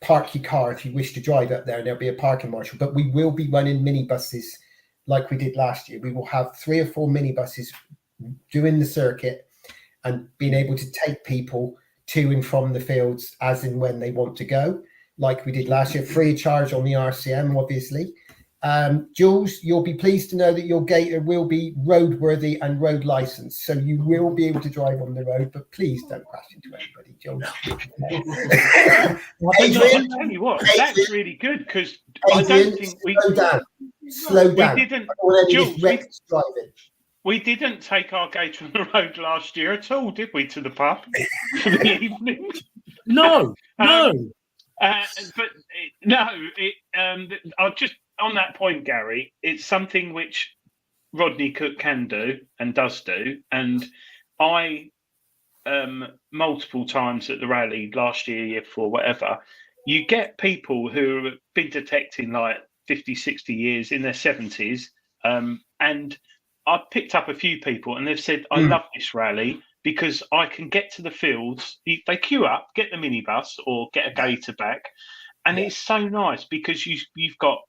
park your car if you wish to drive up there, and there'll be a parking marshal. But we will be running minibuses like we did last year. We will have 3 or 4 minibuses doing the circuit and being able to take people to and from the fields as and when they want to go, like we did last year, free of charge on the RCM, obviously. Jules, you'll be pleased to know that your gator will be roadworthy and road licensed, so you will be able to drive on the road, but please don't crash into anybody, Jules. Adrian, I'll tell you what, that's really good, because I don't think slow down. We didn't take our gator on the road last year at all, did we, to the pub for the evening? No. I'll just, on that point, Gary, it's something which Rodney Cook can do and does do. And I, multiple times at the rally last year before, whatever, you get people who have been detecting like 50, 60 years in their 70s. And I've picked up a few people and they've said, I love this rally because I can get to the fields. They queue up, get the minibus or get a gator back. And it's so nice because you've got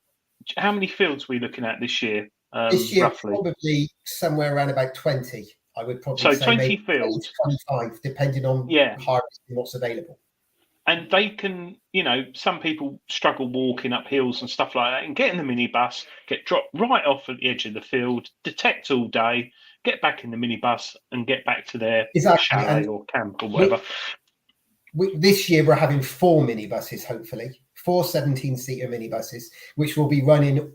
how many fields are we looking at this year? This year, roughly? probably somewhere around about 20. I would probably So say 20 maybe fields. 25, depending on harvesting what's available. And they can, some people struggle walking up hills and stuff like that, and get in the minibus, get dropped right off at the edge of the field, detect all day, get back in the minibus, and get back to their chalet or camp or whatever. This year, we're having 4 minibuses, hopefully, 4 17-seater minibuses, which will be running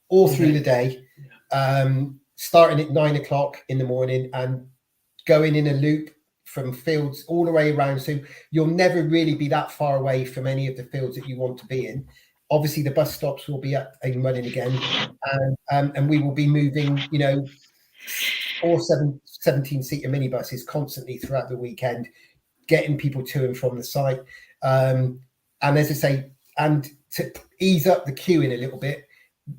all through the day, starting at 9 o'clock in the morning and going in a loop from fields all the way around. So you'll never really be that far away from any of the fields that you want to be in. Obviously, the bus stops will be up and running again, and we will be moving, 4 17-seater minibuses constantly throughout the weekend, getting people to and from the site. And as I say, and to ease up the queuing a little bit,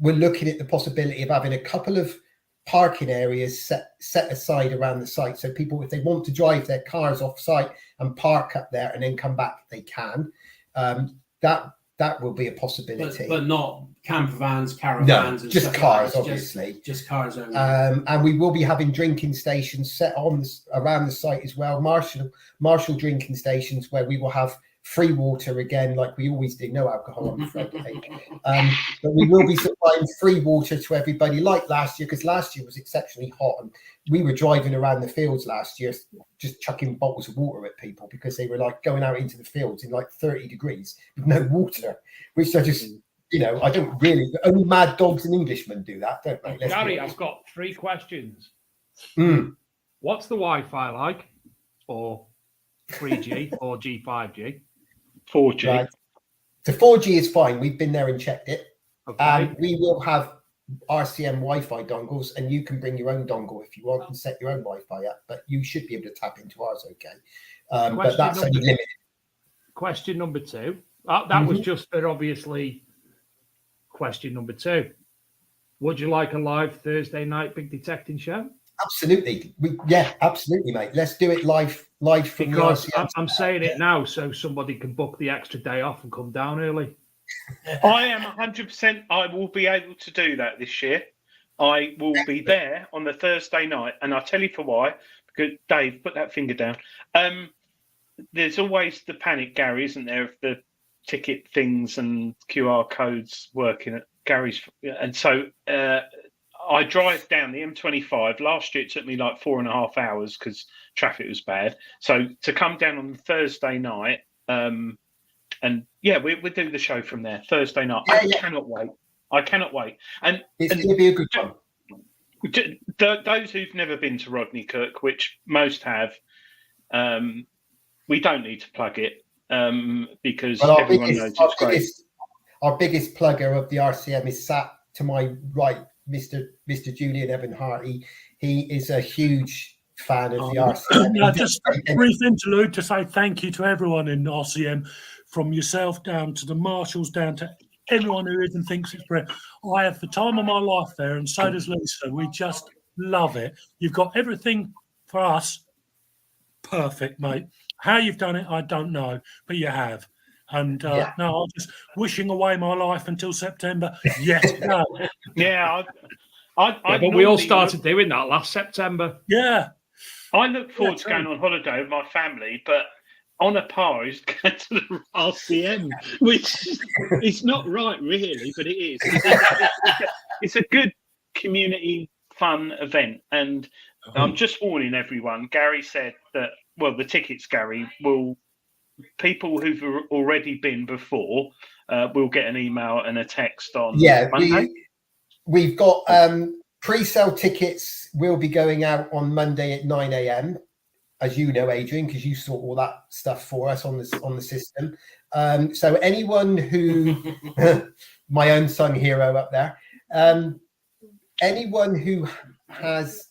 we're looking at the possibility of having a couple of parking areas set aside around the site, so people, if they want to drive their cars off site and park up there and then come back, they can. That will be a possibility, but not camper vans, caravans. No, just cars, obviously. Just cars only. And we will be having drinking stations set on around the site as well. Marshall drinking stations where we will have free water again, like we always do. No alcohol, I'm afraid. But we will be supplying free water to everybody, like last year, because last year was exceptionally hot, and we were driving around the fields last year, just chucking bottles of water at people because they were like going out into the fields in like 30 degrees with no water, which I just, I don't really. Only mad dogs and Englishmen do that, don't they? Gary, I've got 3 questions. What's the Wi-Fi like, or 3G, 4G, 5G? 4G. Right. The 4G is fine. We've been there and checked it. Okay. We will have RCM Wi-Fi dongles, and you can bring your own dongle if you want and set your own Wi-Fi up. But you should be able to tap into ours, okay? But that's only limited. Question number 2. That was just for obviously question number 2. Would you like a live Thursday night big detecting show? Absolutely. Absolutely, mate. Let's do it live from because the RCM. I'm saying it now so somebody can book the extra day off and come down early. I am 100%. I will be able to do that this year. I will be there on the Thursday night, and I'll tell you for why. Because Dave, put that finger down. There's always the panic, Gary, isn't there, of the ticket things and QR codes working at Gary's, and so I drive down the M25. Last year, it took me like 4.5 hours because traffic was bad. So to come down on the Thursday night, and we'll do the show from there Thursday night. I cannot wait. And it's going to be a good one. Those who've never been to Rodney Cook, which most have, we don't need to plug it because everyone knows it's great. Our biggest plugger of the RCM is sat to my right, Mr. Julian Evan-Hart. He is a huge fan of the RCM. Just a brief interlude to say thank you to everyone in RCM, from yourself down to the marshals, down to everyone who even thinks it's brilliant. I have the time of my life there, and so does Lisa. We just love it. You've got everything for us perfect, mate. How you've done it, I don't know, but you have. And no, I'm just wishing away my life until September. Yes, no. But we all started doing that last September. Yeah. I look forward to going on holiday with my family, but on a par is going to the RCM, which is not right, really, but it is. It's a good community fun event. And I'm just warning everyone. Gary said that, the tickets, Gary, people who've already been before will get an email and a text on Monday. We've got pre-sale tickets will be going out on Monday at 9 a.m. As you know, Adrian, because you sort all that stuff for us on the system. So anyone who, my own son hero up there, anyone who has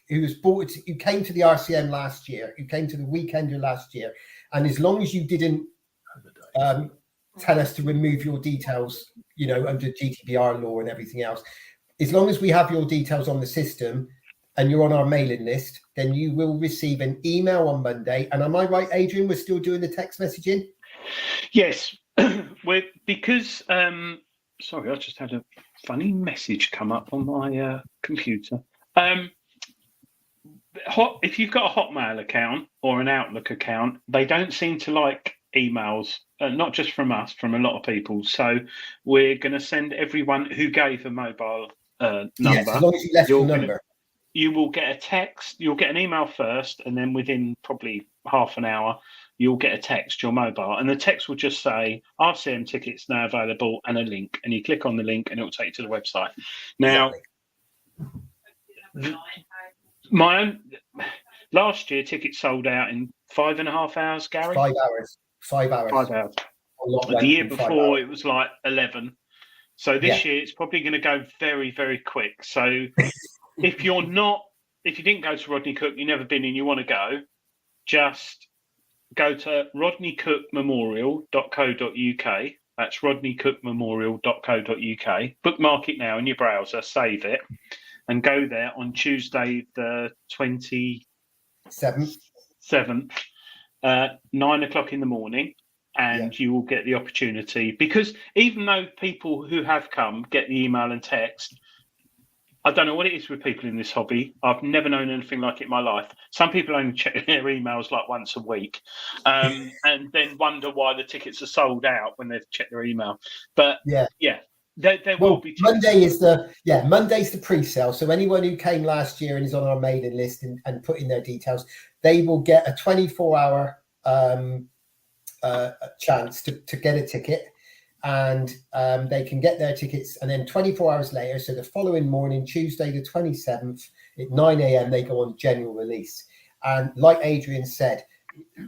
who came to the RCM last year, who came to the Weekender last year, and as long as you didn't tell us to remove your details, under GDPR law and everything else, as long as we have your details on the system and you're on our mailing list, then you will receive an email on Monday. And am I right, Adrian? We're still doing the text messaging? Yes, because Sorry, I just had a funny message come up on my computer. If you've got a Hotmail account or an Outlook account, they don't seem to like emails, not just from us, from a lot of people. So we're going to send everyone who gave a mobile number. Yes, as long as you left your number. You will get a text. You'll get an email first, and then within probably half an hour, you'll get a text, your mobile, and the text will just say RCM tickets now available and a link, and you click on the link and it will take you to the website. Now, last year tickets sold out in 5.5 hours, Gary. 5 hours. 5 hours. 5 hours. The year before it was like 11. So this year it's probably going to go very, very quick. So if you didn't go to Rodney Cook, you've never been and you want to go, just go to rodneycookmemorial.co.uk. That's rodneycookmemorial.co.uk. Bookmark it now in your browser, save it, and go there on Tuesday the 27th, 9 o'clock in the morning, and you will get the opportunity. Because even though people who have come get the email and text, I don't know what it is with people in this hobby. I've never known anything like it in my life. Some people only check their emails like once a week, and then wonder why the tickets are sold out when they've checked their email. But there will be tickets. Monday's the pre-sale. So anyone who came last year and is on our mailing list and put in their details, they will get a 24-hour chance to get a ticket. And they can get their tickets, and then 24 hours later, so the following morning, Tuesday the 27th at 9 a.m, they go on general release. And like Adrian said,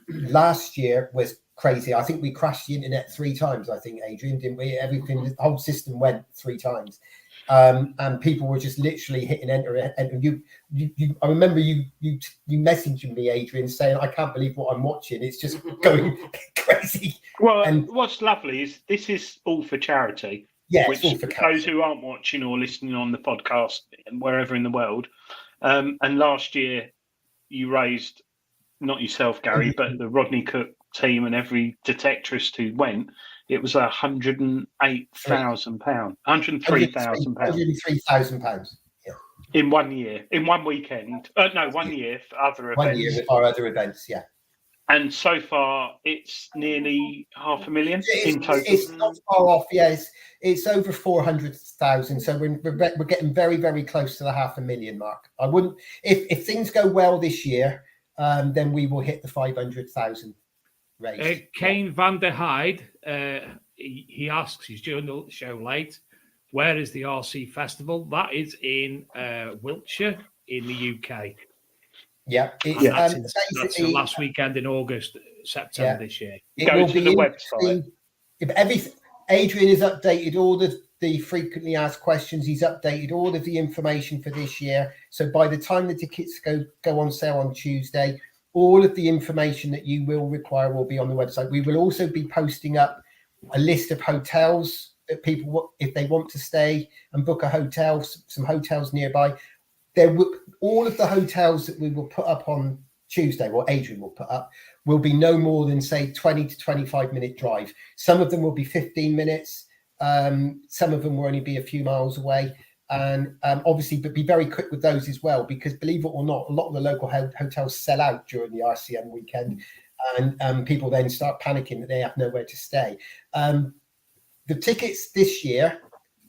last year was crazy. I think we crashed the internet 3 times, I think, Adrian, didn't we? The whole system went 3 times. And people were just literally hitting enter. And I remember you messaging me, Adrian, saying, "I can't believe what I'm watching. It's just going crazy." Well, and what's lovely is this is all for charity. Yeah, which it's all for charity. Those who aren't watching or listening on the podcast and wherever in the world. And last year, you raised, not yourself, Gary, but the Rodney Cook team and every detectorist who went. It was £108,000, £103,000. Yeah. In 1 year, in 1 weekend. 1 year for other events. 1 year with our other events, yeah. And so far, it's nearly 500,000 in total. It's not far off. Yeah, it's over 400,000. So we're getting very, very close to the 500,000 mark. I wouldn't, if things go well this year, then we will hit the 500,000. Kane van der Heide, he asks, he's doing the show late, where is the RC Festival? That is in Wiltshire in the UK. Yeah, that's the last weekend in September this year. Go to the website. Adrian has updated all of the frequently asked questions. He's updated all of the information for this year. So by the time the tickets go on sale on Tuesday, all of the information that you will require will be on the website. We will also be posting up a list of hotels that people, if they want to stay and book a hotel, some hotels nearby. All of the hotels that we will put up on Tuesday, or Adrian will put up, will be no more than, say, 20 to 25 minute drive. Some of them will be 15 minutes. Some of them will only be a few miles away. And obviously, but be very quick with those as well, because believe it or not, a lot of the local hotels sell out during the RCM weekend, and people then start panicking that they have nowhere to stay. The tickets this year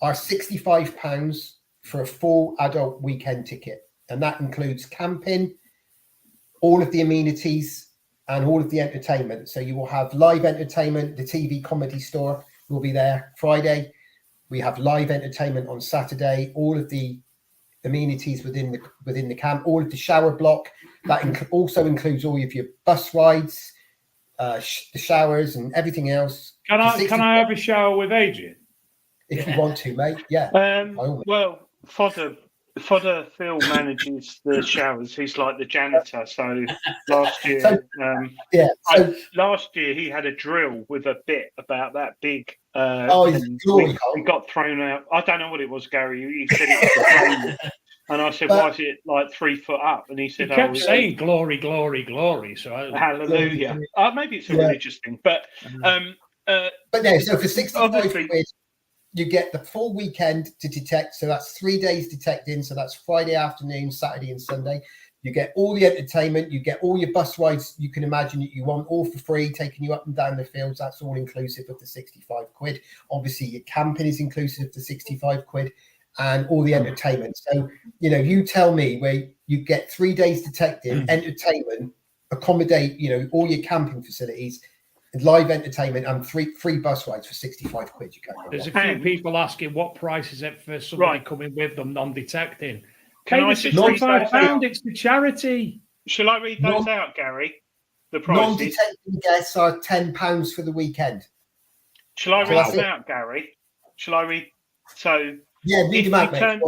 are £65 for a full adult weekend ticket, and that includes camping, all of the amenities, and all of the entertainment. So you will have live entertainment. The TV Comedy Store will be there Friday. We have live entertainment on Saturday. All of the amenities within the camp, all of the shower block. That also includes all of your bus rides, the showers, and everything else. Can I have a shower with Adrian? If you want to, mate. Yeah. Well, Fodder Phil manages the showers. He's like the janitor. So last year, last year he had a drill with a bit about that big. He got thrown out. I don't know what it was, Gary. He said it was a flame. And I said, why is it like 3 foot up? And he said, he kept saying glory, glory, glory. So hallelujah. Maybe it's a religious thing, but yeah. So for 65 quid, you get the full weekend to detect. So that's 3 days detecting. So that's Friday afternoon, Saturday and Sunday. You get all the entertainment. You get all your bus rides you can imagine that you want, all for free, taking you up and down the fields. That's all inclusive of the 65 quid. Obviously, your camping is inclusive of the 65 quid and all the entertainment. So, you tell me where you get 3 days detecting, entertainment, accommodate, all your camping facilities, live entertainment and free bus rides for 65 quid. You can't. There's a few people asking what price is it for somebody coming with them non-detecting. Can I just £65? It's the charity. Shall I read those out, Gary? The prices. Non-detecting guests are £10 for the weekend. Shall I read them out, Gary? Shall I read? So yeah, read them out, mate.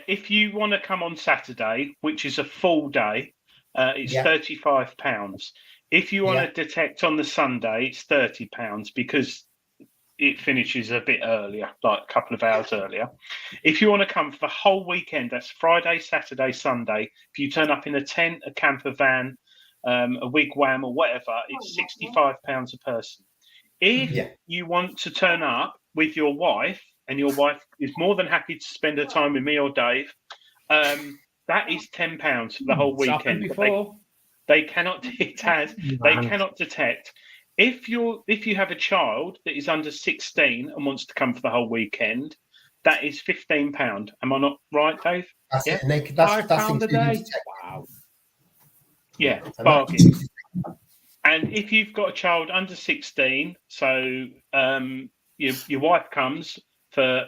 If you want to come on Saturday, which is a full day, it's £35. If you want to detect on the Sunday, it's £30 because it finishes a bit earlier, like a couple of hours earlier. If you want to come for the whole weekend, that's Friday, Saturday, Sunday. If you turn up in a tent, a camper van, a wigwam or whatever, it's £65 a person. If you want to turn up with your wife, and your wife is more than happy to spend her time with me or Dave, that is £10 for the whole weekend. They cannot detect. If you have a child that is under 16 and wants to come for the whole weekend, that is £15. Am I not right, Dave? That's it. And that's £5 a day. Wow. Yeah, bargain. And if you've got a child under 16, so your wife comes for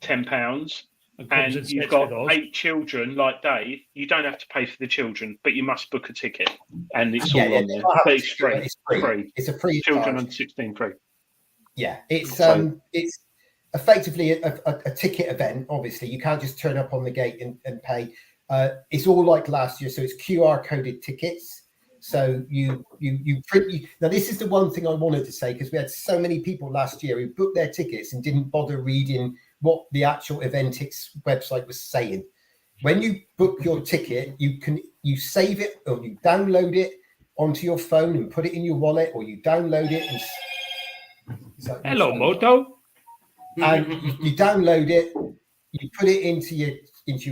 £10. And you've got 8 children like Dave, you don't have to pay for the children, but you must book a ticket. And it's all on there. But it's free. It's a free children under 16 free. Yeah, it's effectively a ticket event. Obviously, you can't just turn up on the gate and pay. It's all like last year, so it's QR coded tickets. So you print. Now, this is the one thing I wanted to say, because we had so many people last year who booked their tickets and didn't bother reading what the actual Eventix website was saying. When you book your ticket, you save it or you download it onto your phone and put it in your wallet, or you download it and hello, Moto. And you download it, you put it into your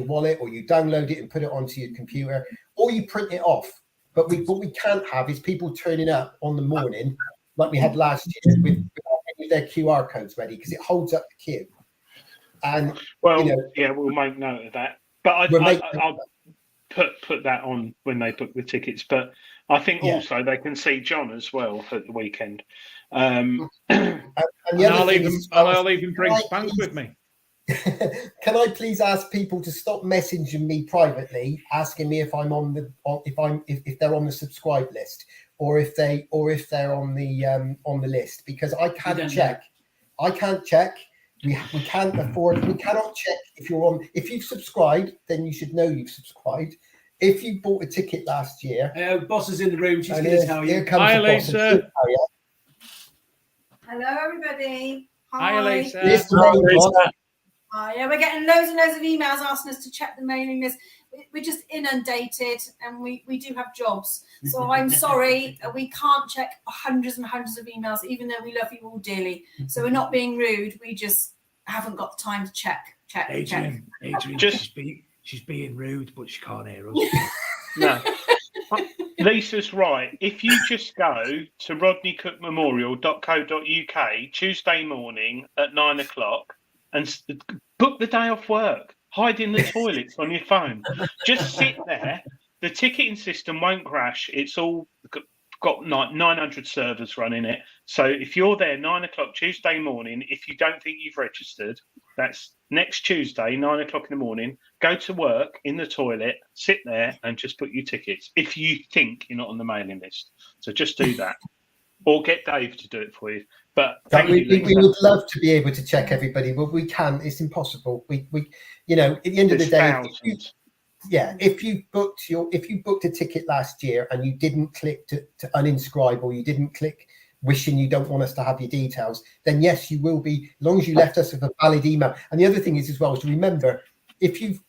wallet, or you download it and put it onto your computer, or you print it off. But what we can't have is people turning up on the morning like we had last year with their QR codes ready, because it holds up the queue. And we'll make note of that. But I'll put that on when they book the tickets. But I think also they can see John as well at the weekend. And I'll even bring Spank with me. Can I please ask people to stop messaging me privately, asking me if I'm if they're on the subscribe list, or if they're on the list, because I can't check. I can't check. We can't afford. We cannot check if you're on. If you've subscribed, then you should know you've subscribed. If you bought a ticket last year, boss is in the room. She's going to tell you. Hi, Lisa. Hello, everybody. Hi, Lisa. Yeah, we're getting loads and loads of emails asking us to check the mailing list. We're just inundated, and we do have jobs. So I'm sorry, we can't check hundreds and hundreds of emails, even though we love you all dearly. So we're not being rude. We just haven't got the time to check. Adrian, she's being rude, but she can't hear us. No. Lisa's right. If you just go to rodneycookmemorial.co.uk Tuesday morning at 9:00 and book the day off work, hide in the toilets on your phone, just sit there. The ticketing system won't crash. It's all got 900 servers running it. So if you're there 9:00 Tuesday morning, if you don't think you've registered, that's next Tuesday, 9:00 in the morning, go to work in the toilet, sit there and just book your tickets if you think you're not on the mailing list. So just do that. Or get Dave to do it for you. But we would love to be able to check everybody, but we can't. It's impossible. We at the end of the day, if you booked a ticket last year and you didn't click to uninscribe, or you didn't click wishing you don't want us to have your details, then yes, you will be, as long as you left us with a valid email. And the other thing is as well, is to remember, if you've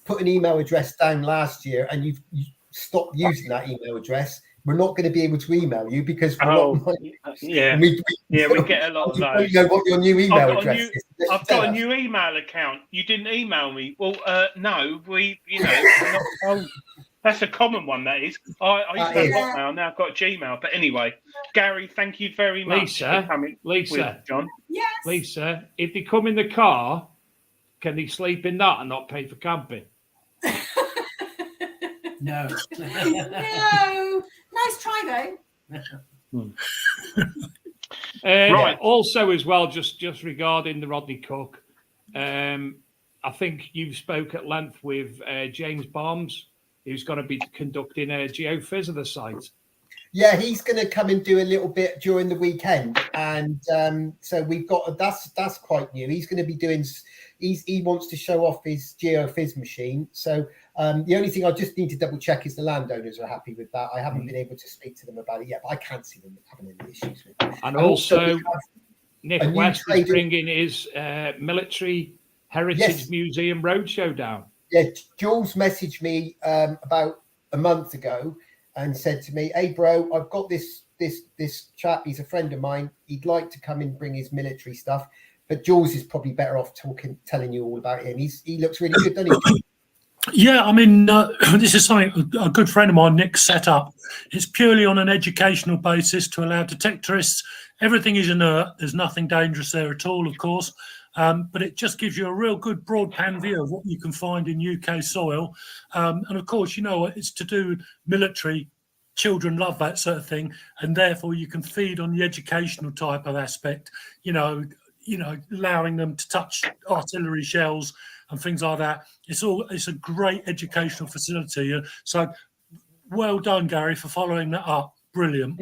put an email address down last year and you stopped using that email address, we're not going to be able to email you because we're not. Yeah, we get a lot of those. You know what your new email address is. I've got a new email account. You didn't email me. Well, no, that's a common one. That is. I used to have Hotmail. Now I've got Gmail. But anyway, Gary, thank you very much for coming with John. Yes. Lisa, if they come in the car, can they sleep in that and not pay for camping? No. No. Nice try though. Right. Also, as well, just regarding the Rodney Cook, I think you spoke at length with James Barnes, who's going to be conducting a geophys of the site. Yeah, he's going to come and do a little bit during the weekend, and so we've got that's quite new. He's going to be doing. He wants to show off his geophys machine. So the only thing I just need to double check is the landowners are happy with that. I haven't been able to speak to them about it yet, but I can't see them having any issues with it. And also Nick West is bringing his Military Heritage Museum Roadshow down. Yeah, Jules messaged me about a month ago and said to me, "Hey, bro, I've got this chap. He's a friend of mine. He'd like to come and bring his military stuff." But Jules is probably better off telling you all about him. He looks really good, doesn't he? Yeah, I mean, this is something a good friend of mine, Nick, set up. It's purely on an educational basis to allow detectorists. Everything is inert. There's nothing dangerous there at all, of course. But it just gives you a real good broad pan view of what you can find in UK soil. And of course, you know, it's to do with military. Children love that sort of thing. And therefore, you can feed on the educational type of aspect, you know, allowing them to touch artillery shells and things like that. It's a great educational facility. So well done, Gary, for following that up. Brilliant.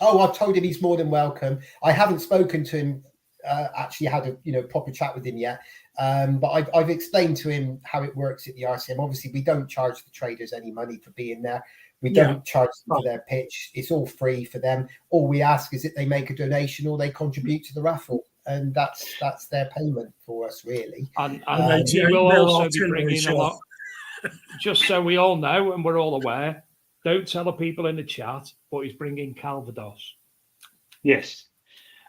Oh, I've told him he's more than welcome. I haven't spoken to him, actually had a proper chat with him yet. But I've explained to him how it works at the RCM. Obviously, we don't charge the traders any money for being there. We don't charge them for their pitch. It's all free for them. All we ask is that they make a donation or they contribute to the raffle. And that's their payment for us, really. And he will also be bringing a lot, just so we all know and we're all aware, don't tell the people in the chat, but he's bringing Calvados. Yes.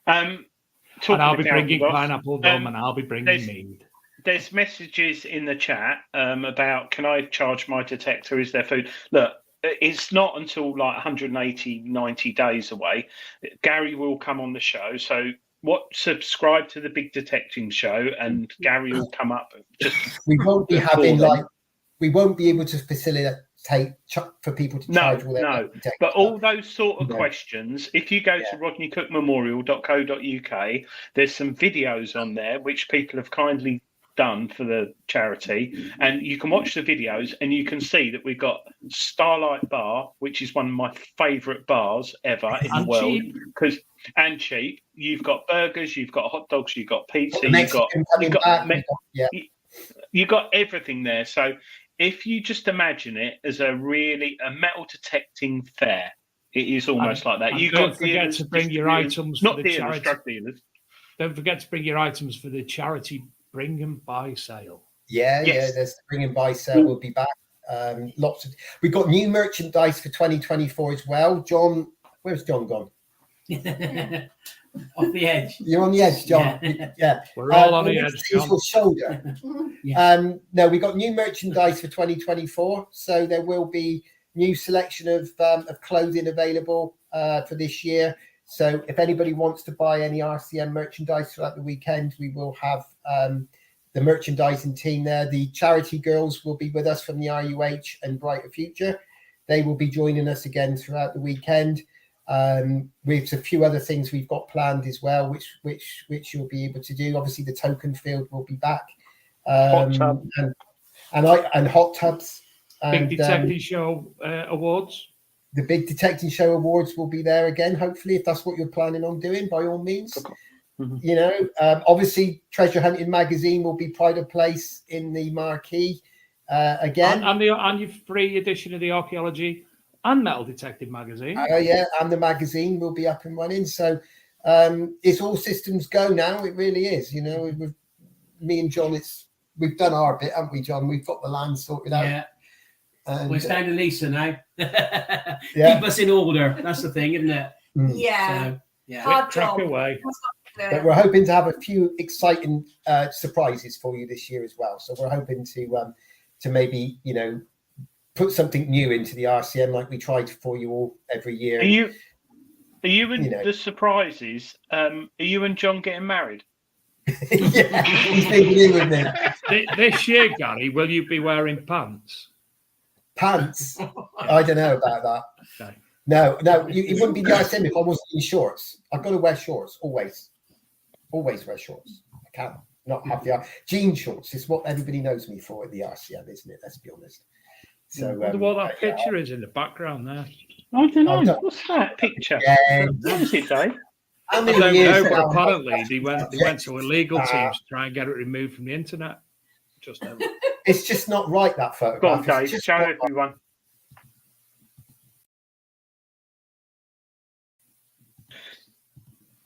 And I'll be bringing pineapple gum and I'll be bringing mead. There's messages in the chat about, can I charge my detector? Is there food? Look, it's not until like 180, 90 days away. Gary will come on the show. So subscribe to the Big Detecting Show and Gary will come up. We won't be having we won't be able to facilitate for people to charge all their detectors. But all those sort of questions, if you go to rodneycookmemorial.co.uk, there's some videos on there which people have kindly done for the charity, and you can watch the videos and you can see that we've got Starlight Bar, which is one of my favourite bars ever in the world, and cheap. You've got burgers, you've got hot dogs, you've got pizza, you've got everything there. So if you just imagine it as a metal detecting fair, it is almost like that. You don't forget to bring your items, not dealers, drug dealers. Don't forget to bring your items for the charity Bring and Buy sale. Yeah, there's the Bring and Buy sale. We'll be back. We've got new merchandise for 2024 as well. John, where's John gone? Off the edge. You're on the edge, John. Yeah. We're all on the edge, John. Your shoulder. No, we got new merchandise for 2024. So there will be new selection of clothing available for this year. So if anybody wants to buy any RCM merchandise throughout the weekend, we will have the merchandising team there. The charity girls will be with us from the RUH and Brighter Future. They will be joining us again throughout the weekend. With a few other things we've got planned as well, which you'll be able to do. Obviously, the token field will be back, hot tub. and hot tubs. Big Detecting Show awards. The Big Detecting Show awards will be there again. Hopefully, if that's what you're planning on doing, by all means. You know, obviously, Treasure Hunting Magazine will be pride of place in the marquee again, and your free edition of the Archaeology and Metal Detecting Magazine. And the magazine will be up and running. So it's all systems go now. It really is. You know, with me and John, we've done our bit, haven't we, John? We've got the land sorted out. Yeah. And we're staying to Lisa now. Keep us in order. That's the thing, isn't it? Yeah. So, yeah. Hard Crack job. away. But we're hoping to have a few exciting surprises for you this year as well. So we're hoping to maybe, you know, put something new into the RCM like we try for you all every year. Are you and the surprises? Are you and John getting married? Yeah, he's been new with me. This year, Gary, will you be wearing pants? Pants? I don't know about that. No, it wouldn't be the RCM if I wasn't in shorts. I've got to wear shorts, always. Always wear shorts. I can't not have the jean shorts. It's what everybody knows me for at the RCM, isn't it? Let's be honest. So, I wonder what that picture is in the background there. I don't know. What's that picture? What is it, Dave? How I many don't years know, but now? apparently they went to a legal team to try and get it removed from the internet. Just It's just not right, that Go on, photograph. Dave. Show everyone.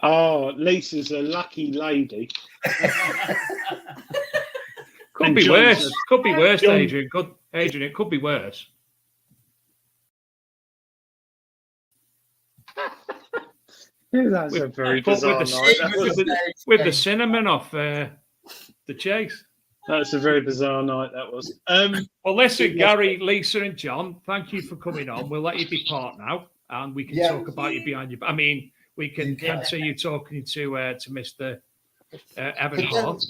Oh, Lisa's a lucky lady. Could be worse. Could be worse, Adrian. Adrian, it could be worse. That's a very bizarre night. With the cinnamon off the chase. That's a very bizarre night, that was. Well, listen, Gary, Lisa and John, thank you for coming on. We'll let you depart now, and we can talk about you behind your... I mean, we can see you talking to Mr. Evan-Hart.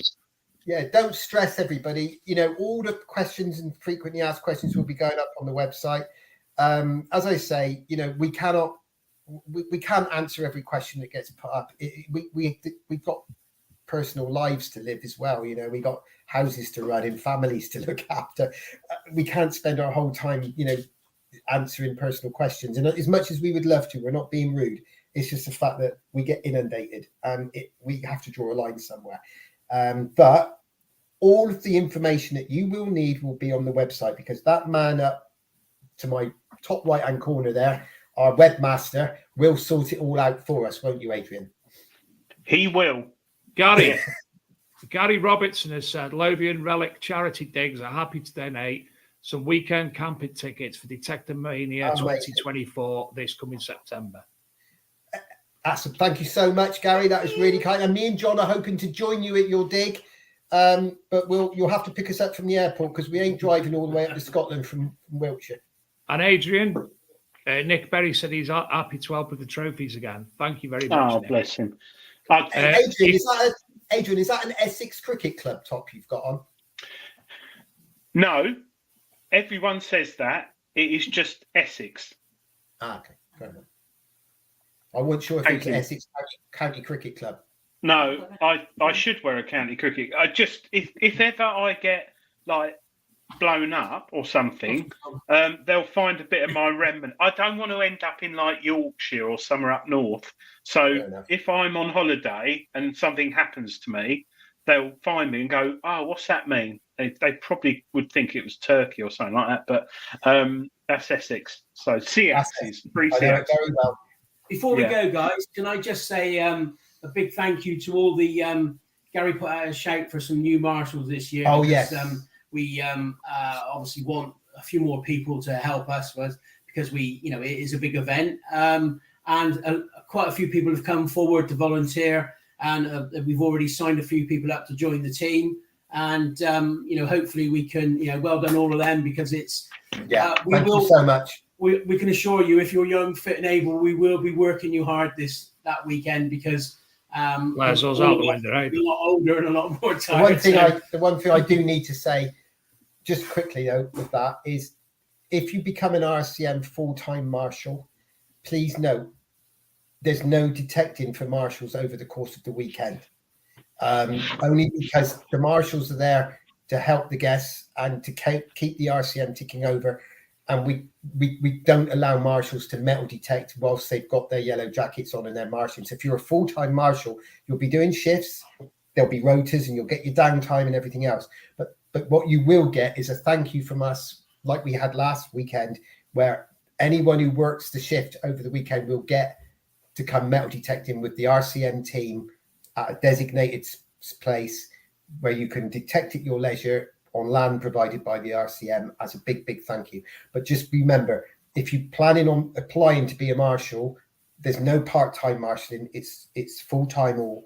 Yeah, don't stress, everybody. You know, all the questions and frequently asked questions will be going up on the website. As I say, you know, we can't answer every question that gets put up. We've got personal lives to live as well. You know, we got houses to run and families to look after. We can't spend our whole time, you know, answering personal questions. And as much as we would love to, we're not being rude. It's just the fact that we get inundated and we have to draw a line somewhere. But all of the information that you will need will be on the website, because that man up to my top right-hand corner there, our webmaster, will sort it all out for us, won't you, Adrian? He will. Gary Robertson has said Lothian Relic Charity Digs are happy to donate some weekend camping tickets for Detector Mania 2024 this coming September. Thank you so much, Gary. That was really kind. And me and John are hoping to join you at your dig, but you'll have to pick us up from the airport because we ain't driving all the way up to Scotland from Wiltshire. And Adrian, Nick Berry said he's happy to help with the trophies again. Thank you very much. Oh, Nick. Bless him. Adrian, is that an Essex Cricket Club top you've got on? No, everyone says that. It is just Essex. Okay, fair enough. I wasn't sure if it was Essex County Cricket Club. No, I should wear a county cricket. I just if ever I get like blown up or something, they'll find a bit of my remnant. I don't want to end up in like Yorkshire or somewhere up north. So if I'm on holiday and something happens to me, they'll find me and go, "Oh, what's that mean?" They probably would think it was Turkey or something like that, but that's Essex. So CX is free CX. Very well. Before we go, guys, can I just say a big thank you to all the Gary put out a shout for some new marshals this year. Oh, yes. We obviously want a few more people to help us because it is a big event. And quite a few people have come forward to volunteer, and we've already signed a few people up to join the team. And, hopefully we can, well done all of them, because it's... thank you so much. We can assure you, if you're young, fit and able, we will be working you hard that weekend, because we're out the window, right? A lot older and a lot more tired. The one thing I do need to say, just quickly though, with that is, if you become an RCM full-time marshal, please note there's no detecting for marshals over the course of the weekend. Only because the marshals are there to help the guests and to keep the RCM ticking over. And we don't allow marshals to metal detect whilst they've got their yellow jackets on and they're marshalling. So if you're a full-time marshal, you'll be doing shifts, there'll be rotas, and you'll get your downtime and everything else. But what you will get is a thank you from us, like we had last weekend, where anyone who works the shift over the weekend will get to come metal detecting with the RCM team at a designated place where you can detect at your leisure on land provided by the RCM as a big, big thank you. But just remember, if you're planning on applying to be a marshal, there's no part-time marshalling. It's full-time, or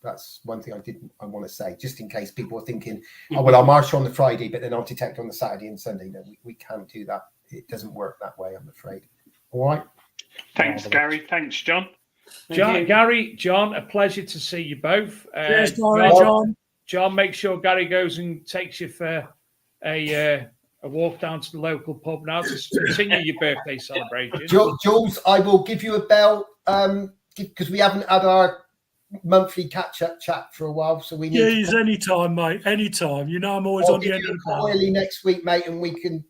that's one thing I want to say, just in case people are thinking, oh well, I'll marshal on the Friday, but then I'll detect on the Saturday and Sunday. No, we can't do that. It doesn't work that way, I'm afraid. All right. Thanks, Gary. Thanks, John. Gary, John, a pleasure to see you both. Yes, John. John, make sure Gary goes and takes you for a walk down to the local pub now to continue your birthday celebration. Jules, I will give you a bell because we haven't had our monthly catch-up chat for a while, so we need. Yeah, anytime, mate. Anytime. I'm always on the end of the bar. Early next week, mate, and we can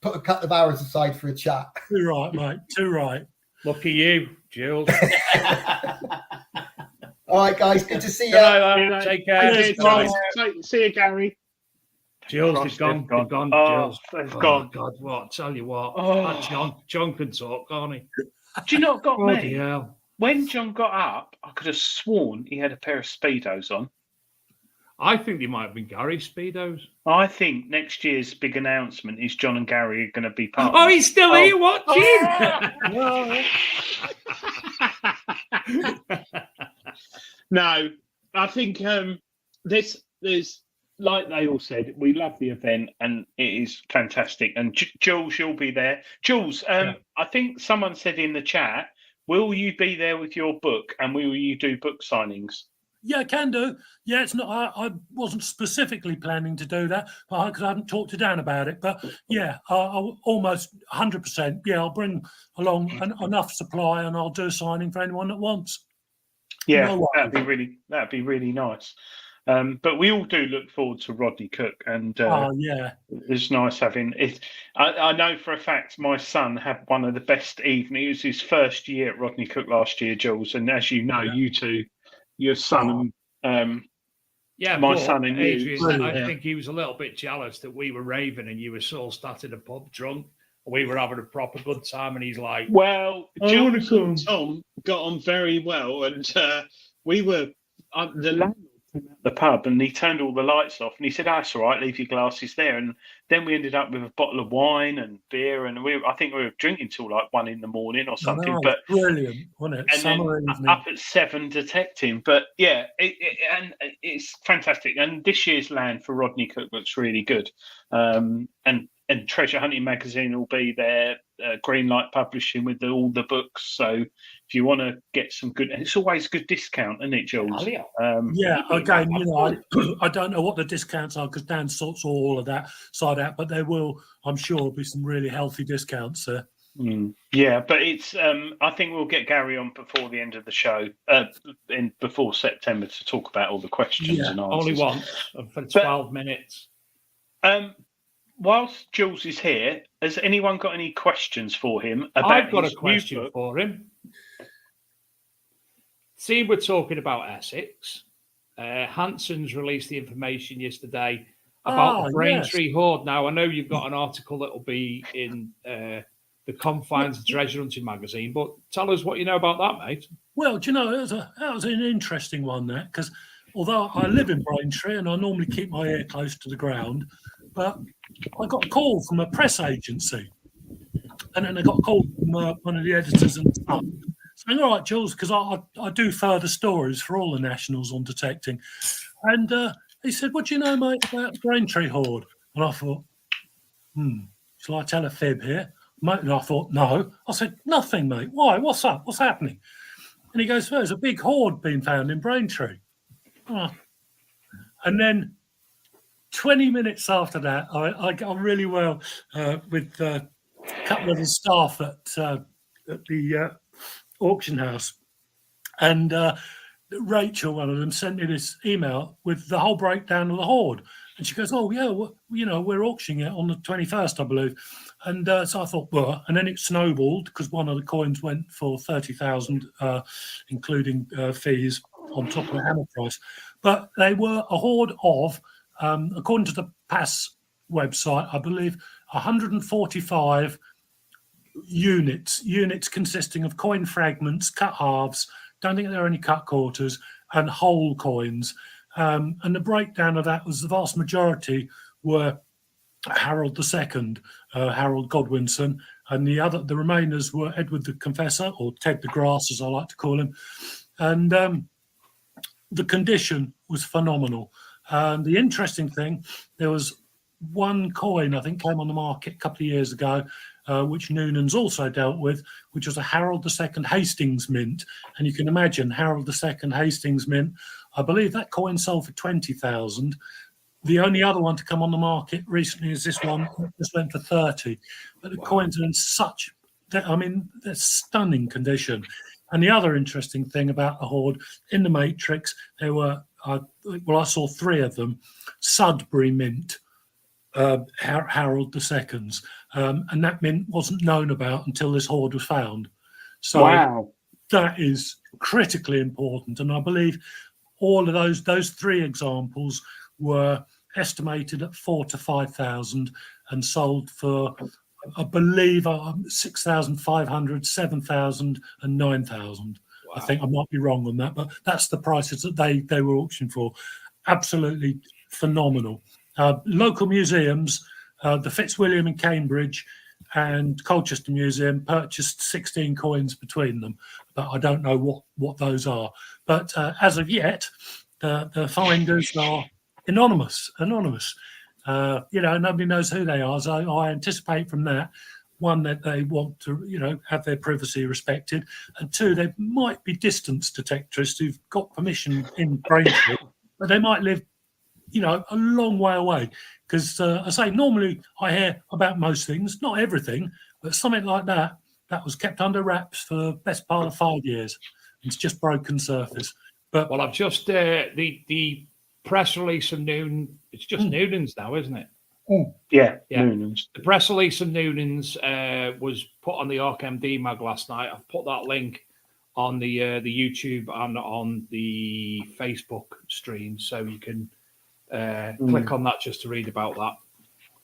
put a couple of hours aside for a chat. Too right, mate. Too right. Lucky you, Jules. All right, guys. Good to see you. Take care. See you, Gary. Jules is gone. Gone. Jules. They've gone. God, what? Tell you what. John can talk, can't he? Do you know what got me? Hell. When John got up, I could have sworn he had a pair of Speedos on. I think they might have been Gary's Speedos. I think next year's big announcement is John and Gary are going to be part. Oh, he's still here watching. No, I think there's like they all said, we love the event and it is fantastic. And Jules, you'll be there. Jules, I think someone said in the chat, will you be there with your book and will you do book signings? Yeah, can do. Yeah, it's not. I wasn't specifically planning to do that because I haven't talked to Dan about it. But yeah, I'll almost 100%. Yeah, I'll bring along enough supply and I'll do a signing for anyone that wants. Yeah, that'd be really nice. But we all do look forward to Rodney Cook, and it's nice having it. I know for a fact my son had one of the best evenings. It was his first year at Rodney Cook last year, Jules, and as you know, you two. Your son and my son and Adrian, I think he was a little bit jealous that we were raving and you were all sat in a pub drunk. We were having a proper good time, and he's like, "Well, Jules and Tom got on very well, and we were the landlord came out the pub and he turned all the lights off and he said, that's all right, leave your glasses there." And then we ended up with a bottle of wine and beer, and I think we were drinking till like 1 a.m. or something. But brilliant, wasn't it? And then up at 7 detecting. But yeah, and it's fantastic. And this year's land for Rodney Cook looks really good. And Treasure Hunting Magazine will be there, Greenlight Publishing with all the books. So if you want to get some good, and it's always a good discount, isn't it, Jules? Yeah, again, I don't know what the discounts are because Dan sorts all of that side out, but there will, I'm sure, be some really healthy discounts there. Yeah, but it's. I think we'll get Gary on before the end of the show, before September, to talk about all the questions and answers. Only once for 12 minutes. Whilst Jules is here, has anyone got any questions for him about I've got a question for him. See, we're talking about Essex. Hanson's released the information yesterday about the Braintree Hoard. Now, I know you've got an article that will be in the confines of Treasure Hunting magazine, but tell us what you know about that, mate. Well, do you know, that was an interesting one, that, because although I live in Braintree and I normally keep my ear close to the ground, but I got a call from a press agency, and then I got a call from one of the editors and stuff, saying, all right, Jules, because I do further stories for all the nationals on detecting. And he said, what do you know, mate, about the Braintree Hoard? And I thought, shall I tell a fib here? Mate, and I thought, no. I said, nothing, mate. Why? What's up? What's happening? And he goes, well, there's a big hoard being found in Braintree. And then 20 minutes after that, I got really well with a couple of the staff at the auction house. And Rachel, one of them, sent me this email with the whole breakdown of the hoard. And she goes, oh, yeah, well, we're auctioning it on the 21st, I believe. And so I thought, well, and then it snowballed because one of the coins went for 30,000, including fees on top of the hammer price. But they were a hoard of, according to the PAS website, I believe 145 units consisting of coin fragments, cut halves, don't think there are any cut quarters, and whole coins. And the breakdown of that was the vast majority were Harold II, Harold Godwinson, and the remainers were Edward the Confessor, or Ted the Grass, as I like to call him, and the condition was phenomenal. And the interesting thing, there was one coin I think came on the market a couple of years ago, which Noonan's also dealt with, which was a Harold II Hastings mint. And you can imagine Harold II Hastings mint. I believe that coin sold for 20,000. The only other one to come on the market recently is this one. This went for 30. But the coins are in they're stunning condition. And the other interesting thing about the hoard, in the matrix, there were, I saw 3 of them, Sudbury mint, Harold II's. And that mint wasn't known about until this hoard was found. So that is critically important. And I believe all of those 3 examples were estimated at 4,000 to 5,000 and sold for, I believe, 6,500, 7,000 and 9,000. Wow. I think I might be wrong on that, but that's the prices that they were auctioned for. Absolutely phenomenal. Local museums, the Fitzwilliam in Cambridge and Colchester Museum, purchased 16 coins between them, but I don't know what those are. But as of yet, the finders are anonymous. Nobody knows who they are. So I anticipate from that, 1, that they want to, have their privacy respected, and 2, they might be distance detectorists who've got permission in Braintree, but they might live, a long way away. Because I say, normally I hear about most things, not everything, but something like that was kept under wraps for the best part of 5 years. It's just broken surface. But I've just the press release of Noonan. It's just Noonan's now, isn't it? Yeah, Noonan's. The press release of Noonan's was put on the ArkMD mag last night. I've put that link on the YouTube and on the Facebook stream, so you can click on that just to read about that.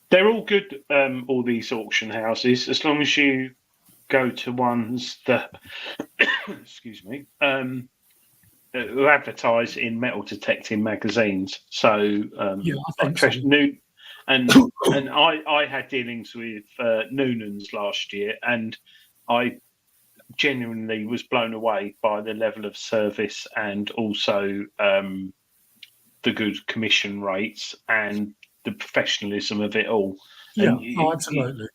They're all good, all these auction houses, as long as you go to ones that, excuse me, who advertise in metal detecting magazines. So, I think and I had dealings with Noonan's last year, and I genuinely was blown away by the level of service and also the good commission rates and the professionalism of it all. Yeah, absolutely.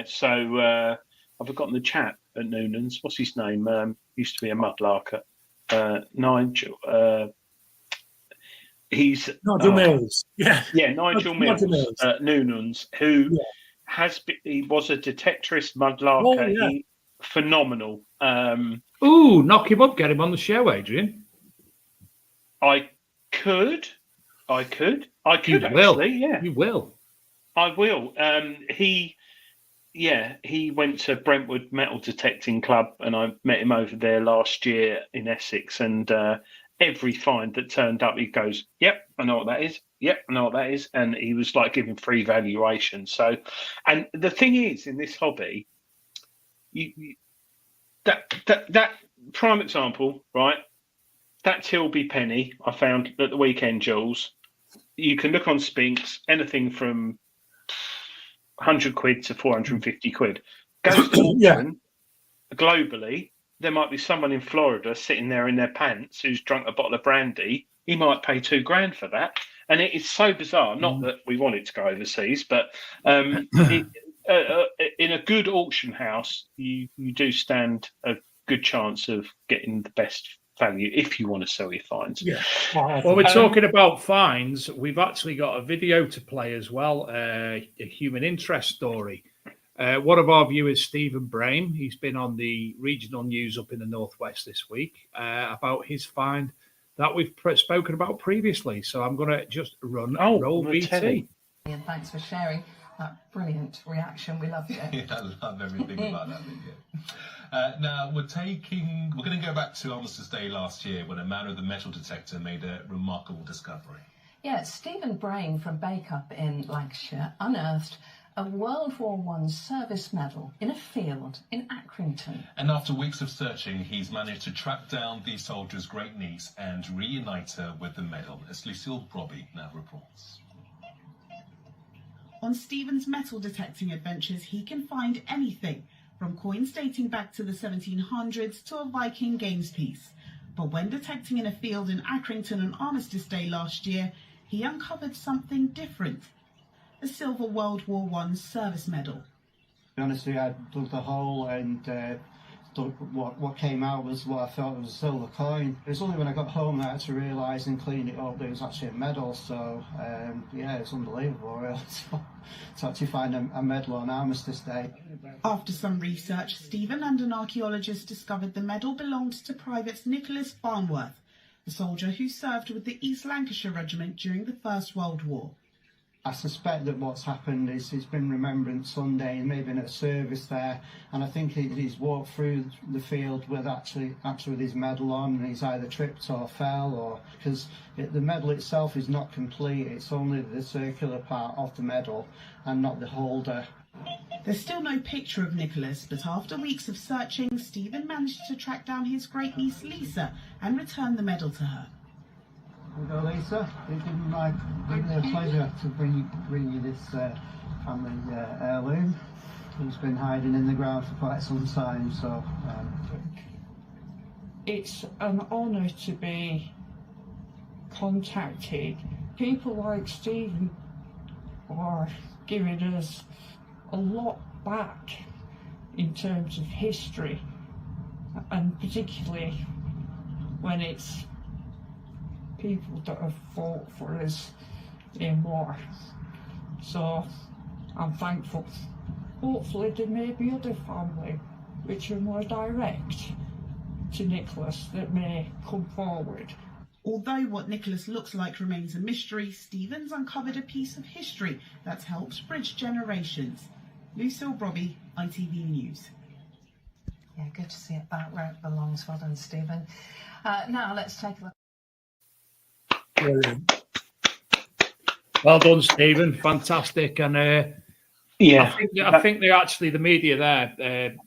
So I've forgotten the chap at Noonan's. What's his name? Used to be a mudlarker. Nigel. He's Nigel Mills. Nigel Mills at Noonan's, who he was a detectorist mudlarker. He, phenomenal. Knock him up, get him on the show, Adrian. I could actually. Yeah, you will. I will. He went to Brentwood Metal Detecting Club, and I met him over there last year in Essex. And every find that turned up, he goes, "Yep, I know what that is. Yep, I know what that is." And he was like giving free valuation. So, and the thing is, in this hobby, that prime example, right? That Tilby penny I found at the weekend, Jules. You can look on Spinks, anything from 100 quid to 450 quid. Goes to auction globally. There might be someone in Florida sitting there in their pants who's drunk a bottle of brandy. He might pay $2,000 for that. And it is so bizarre. Not that we want it to go overseas, but in a good auction house, you do stand a good chance of getting the best value if you want to sell your finds. Yeah. Well, we're talking about finds. We've actually got a video to play as well, a human interest story. One of our viewers, Stephen Brame, he's been on the regional news up in the Northwest this week about his find that we've spoken about previously. So I'm going to just roll VT. And thanks for sharing that brilliant reaction. We loved it. I love everything about that video. Now, we're going to go back to Armistice Day last year when a man with a metal detector made a remarkable discovery. Yeah, Stephen Brame from Bacup in Lancashire unearthed a World War I service medal in a field in Accrington. And after weeks of searching, he's managed to track down the soldier's great niece and reunite her with the medal, as Lucille Brobby now reports. On Stephen's metal detecting adventures, he can find anything, from coins dating back to the 1700s to a Viking games piece. But when detecting in a field in Accrington on Armistice Day last year, he uncovered something different. A silver World War I service medal. To be honest with you, I dug the hole and what came out was what I thought was a silver coin. It was only when I got home that I had to realise and clean it up that it was actually a medal. So yeah, it's unbelievable really to actually find a medal on Armistice Day. After some research, Stephen and an archaeologist discovered the medal belonged to Private Nicholas Farnworth, a soldier who served with the East Lancashire Regiment during the First World War. I suspect that what's happened is it's been Remembrance Sunday and maybe in a service there, and I think he's walked through the field with actually with his medal on, and he's either tripped or fell, or because the medal itself is not complete, it's only the circular part of the medal and not the holder. There's still no picture of Nicholas, but after weeks of searching, Stephen managed to track down his great niece Lisa and return the medal to her. Here we go, Lisa. It's been a pleasure to bring you this family heirloom. It's been hiding in the ground for quite some time, so... It's an honour to be contacted. People like Stephen are giving us a lot back in terms of history, and particularly when it's people that have fought for us in war. So I'm thankful. Hopefully there may be other family which are more direct to Nicholas that may come forward. Although what Nicholas looks like remains a mystery, Stephen's uncovered a piece of history that's helped bridge generations. Lucille Brobby, ITV News. Yeah, good to see it back where it belongs. Well done, Stephen. Now let's take a look. Brilliant. Well done, Stephen. Fantastic. And yeah, I think they're actually the media there.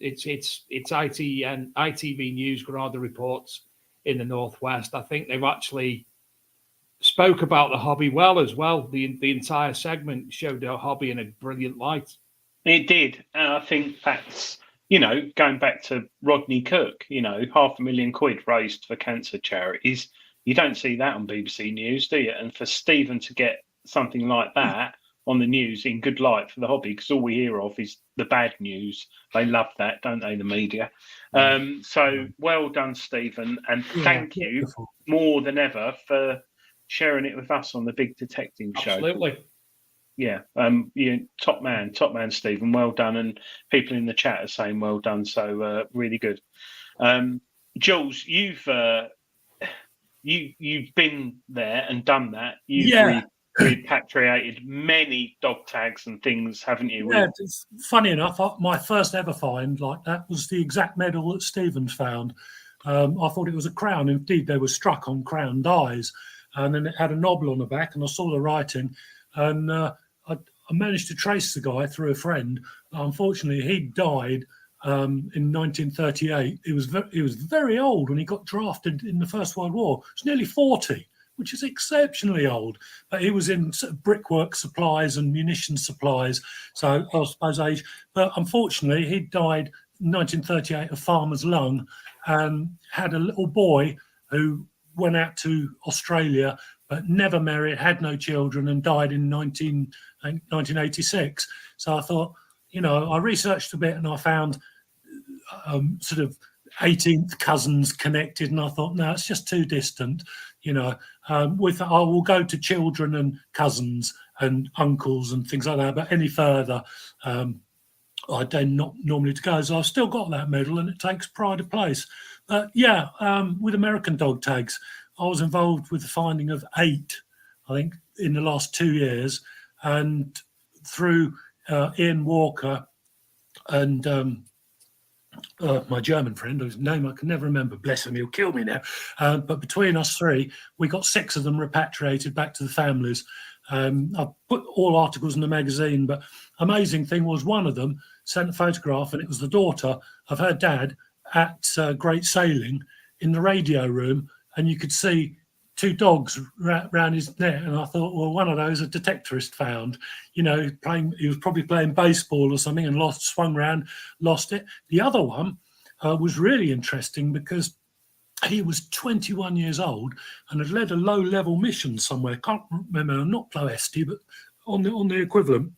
It's IT and ITV News got all the reports in the Northwest. I think they've actually spoke about the hobby well as well. The entire segment showed the hobby in a brilliant light. It did. And I think that's, going back to Rodney Cook, £500,000 raised for cancer charities. You don't see that on BBC News, do you? And for Stephen to get something like that on the news in good light for the hobby, because all we hear of is the bad news. They love that, don't they, the media? So well done, Stephen, and thank you more than ever for sharing it with us on the Big Detecting Show. Absolutely. Yeah, top man, Stephen. Well done, and people in the chat are saying well done. So really good. Jules, you've been there and done that. You've repatriated many dog tags and things, haven't you? Yeah, it's funny enough, my first ever find like that was the exact medal that Stephen's found. I thought it was a crown. Indeed, they were struck on crown dies, and then it had a nobble on the back, and I saw the writing, and I managed to trace the guy through a friend. Unfortunately, he died in 1938. He was very old when he got drafted in the First World War. He was nearly 40, which is exceptionally old. But he was in sort of brickwork supplies and munition supplies, so I suppose age. But unfortunately, he died in 1938 of farmer's lung, and had a little boy who went out to Australia but never married, had no children, and died in 1986. So I thought, I researched a bit and I found sort of 18th cousins connected, and I thought, no, it's just too distant. I will go to children and cousins and uncles and things like that, but any further, I tend not normally to go. So I've still got that medal, and it takes pride of place. With American dog tags, I was involved with the finding of 8, I think, in the last 2 years, and through Ian Walker and my German friend, whose name I can never remember, bless him, he'll kill me now. But between us 3, we got 6 of them repatriated back to the families. I put all articles in the magazine, but amazing thing was one of them sent a photograph, and it was the daughter of her dad at Great Sailing in the radio room, and you could see 2 dogs round his neck, and I thought, well, one of those a detectorist found. He was probably playing baseball or something and swung round, lost it. The other one was really interesting because he was 21 years old and had led a low-level mission somewhere. Can't remember, not Ploesti, but on the equivalent.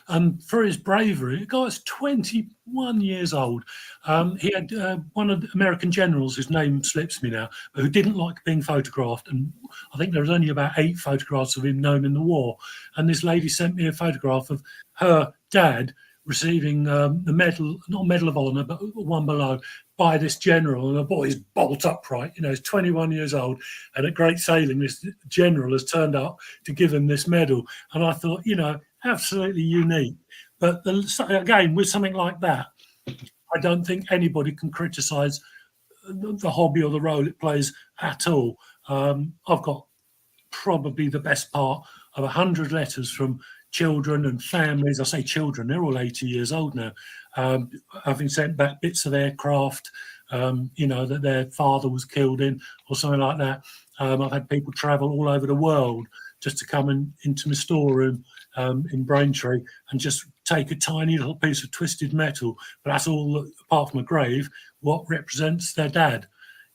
And for his bravery, the guy's 21 years old. He had one of the American generals, whose name slips me now, who didn't like being photographed. And I think there was only about 8 photographs of him known in the war. And this lady sent me a photograph of her dad receiving the medal, not Medal of Honor, but one below, by this general. And the boy's bolt upright. He's 21 years old. And at Great Sailing, this general has turned up to give him this medal. And I thought, absolutely unique. But again, with something like that, I don't think anybody can criticise the hobby or the role it plays at all. I've got probably the best part of 100 letters from children and families. I say children, they're all 80 years old now, having sent back bits of aircraft, that their father was killed in or something like that. I've had people travel all over the world just to come into my storeroom in Braintree and just take a tiny little piece of twisted metal, but that's all, apart from a grave, what represents their dad,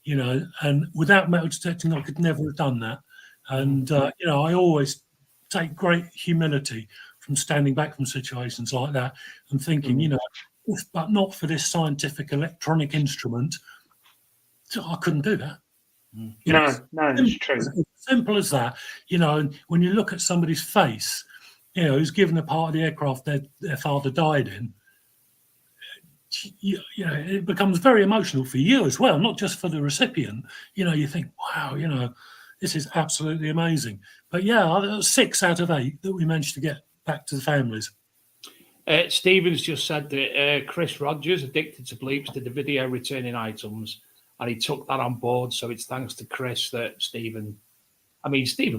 and without metal detecting, I could never have done that. And, I always take great humility from standing back from situations like that and thinking, if but not for this scientific electronic instrument, I couldn't do that. No, it's true. Simple as that, and when you look at somebody's face, who's given a part of the aircraft their father died in, it becomes very emotional for you as well, not just for the recipient. You think, wow, this is absolutely amazing. But yeah, 6 out of 8 that we managed to get back to the families. Stephen's just said that Chris Rogers, addicted to bleeps, did the video returning items, and he took that on board. So it's thanks to Chris that Stephen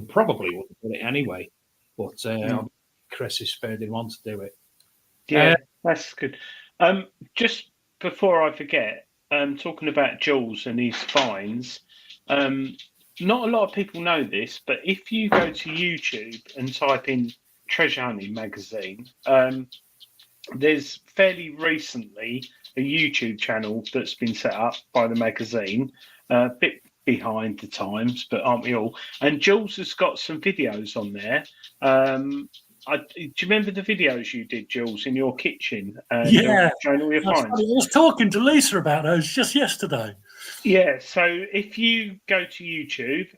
probably wouldn't do it anyway, but Chris has spurred him on to do it. Yeah, that's good. Just before I forget, talking about Jules and his finds, not a lot of people know this, but if you go to YouTube and type in Treasure Hunting Magazine, there's fairly recently a YouTube channel that's been set up by the magazine, a bit behind the times, but aren't we all? And Jules has got some videos on there. Do you remember the videos you did, Jules, in your kitchen? Showing all your finds? I was talking to Lisa about those just yesterday. Yeah, so if you go to YouTube,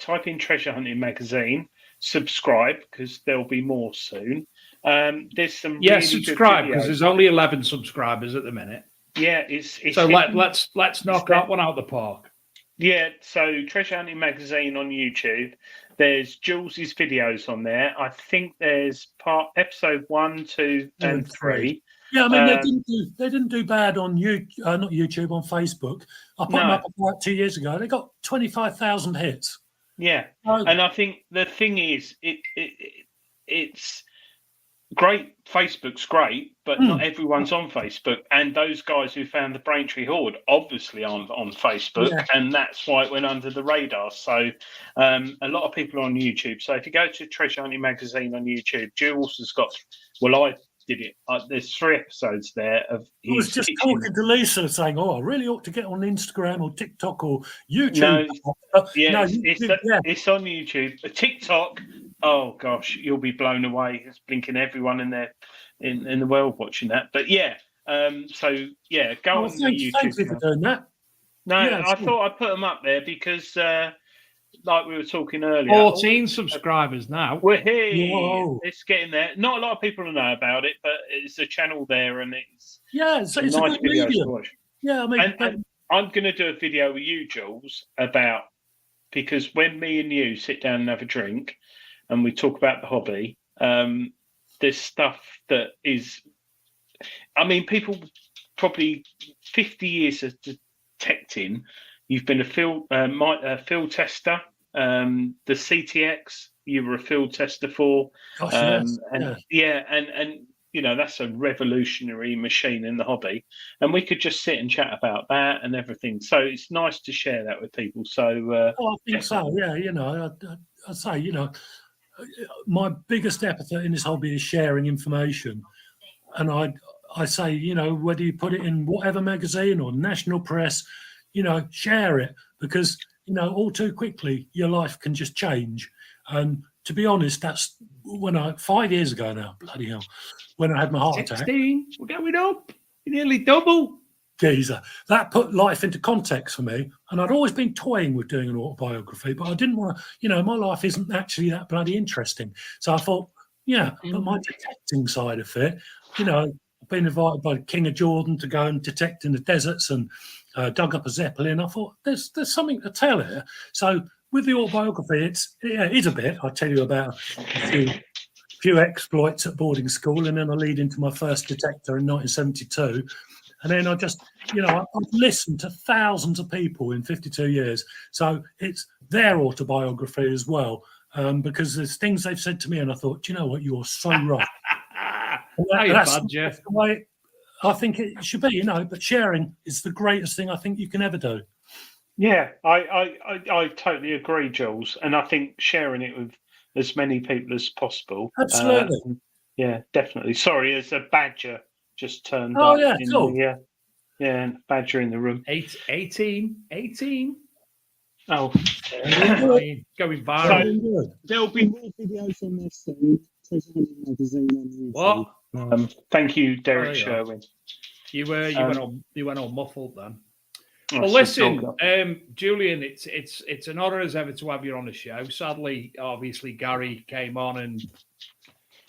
type in Treasure Hunting Magazine, subscribe, because there'll be more soon. There's some really subscribe, good videos, because there's only 11 subscribers at the minute. Yeah, it's so let's knock that one out of the park. Yeah, so Treasure Hunting Magazine on YouTube. There's Jules's videos on there. I think there's episode 1, 2, and 3. Yeah, they didn't do bad on not YouTube, on Facebook. I put them up about 2 years ago. They got 25,000 hits. Yeah, and I think the thing is, it's great. Facebook's great, but not everyone's on Facebook. And those guys who found the Braintree Hoard obviously aren't on Facebook, and that's why it went under the radar. So a lot of people are on YouTube. So if you go to Treasure Hunting Magazine on YouTube, Jules has got, I did it. There's 3 episodes there of. I was just talking to Lisa, saying, "Oh, I really ought to get on Instagram or TikTok or YouTube." It's on YouTube. TikTok. Oh gosh, you'll be blown away. It's blinking everyone in there in the world watching that. But go on the YouTube. Thank you for doing that. No, I thought I'd put them up there because. Like we were talking earlier, 14 subscribers now. We're here. Whoa. It's getting there. Not a lot of people know about it, but it's a channel there, and it's it's nice a good videos medium. to watch. Yeah, and I'm going to do a video with you, Jules, because when me and you sit down and have a drink, and we talk about the hobby, there's stuff that is. People probably 50 years of detecting. You've been a field tester, the CTX. You were a field tester for, Gosh, and that's a revolutionary machine in the hobby, and we could just sit and chat about that and everything. So it's nice to share that with people. So I think so. Yeah, I say, my biggest epithet in this hobby is sharing information, and I say, whether you put it in whatever magazine or national press, share it, because all too quickly your life can just change. And to be honest, that's when 5 years ago now, bloody hell, when I had my heart attack. 16, we're going up. You're nearly double. Geezer. That put life into context for me. And I'd always been toying with doing an autobiography, but I didn't want to, my life isn't actually that bloody interesting. So I thought, but my detecting side of it, I've been invited by the King of Jordan to go and detect in the deserts and dug up a Zeppelin. I thought, there's something to tell here. So with the autobiography, it is a bit. I'll tell you about a few exploits at boarding school, and then I lead into my first detector in 1972. And then I just, I've listened to thousands of people in 52 years. So it's their autobiography as well, because there's things they've said to me, and I thought, you know what, you're so right. That's the way I think it should be, but sharing is the greatest thing I think you can ever do. Yeah, I totally agree, Jules. And I think sharing it with as many people as possible. Absolutely. Yeah, definitely. Sorry, there's a badger just turned up. Oh, yeah, cool. Badger in the room. 18. Oh, going viral. So, there'll be more videos on this soon. Magazine on YouTube. What? Thank you, Derek Sherwin. You went all muffled then. Well, listen, Julian, it's an honour as ever to have you on the show. Sadly, obviously, Gary came on and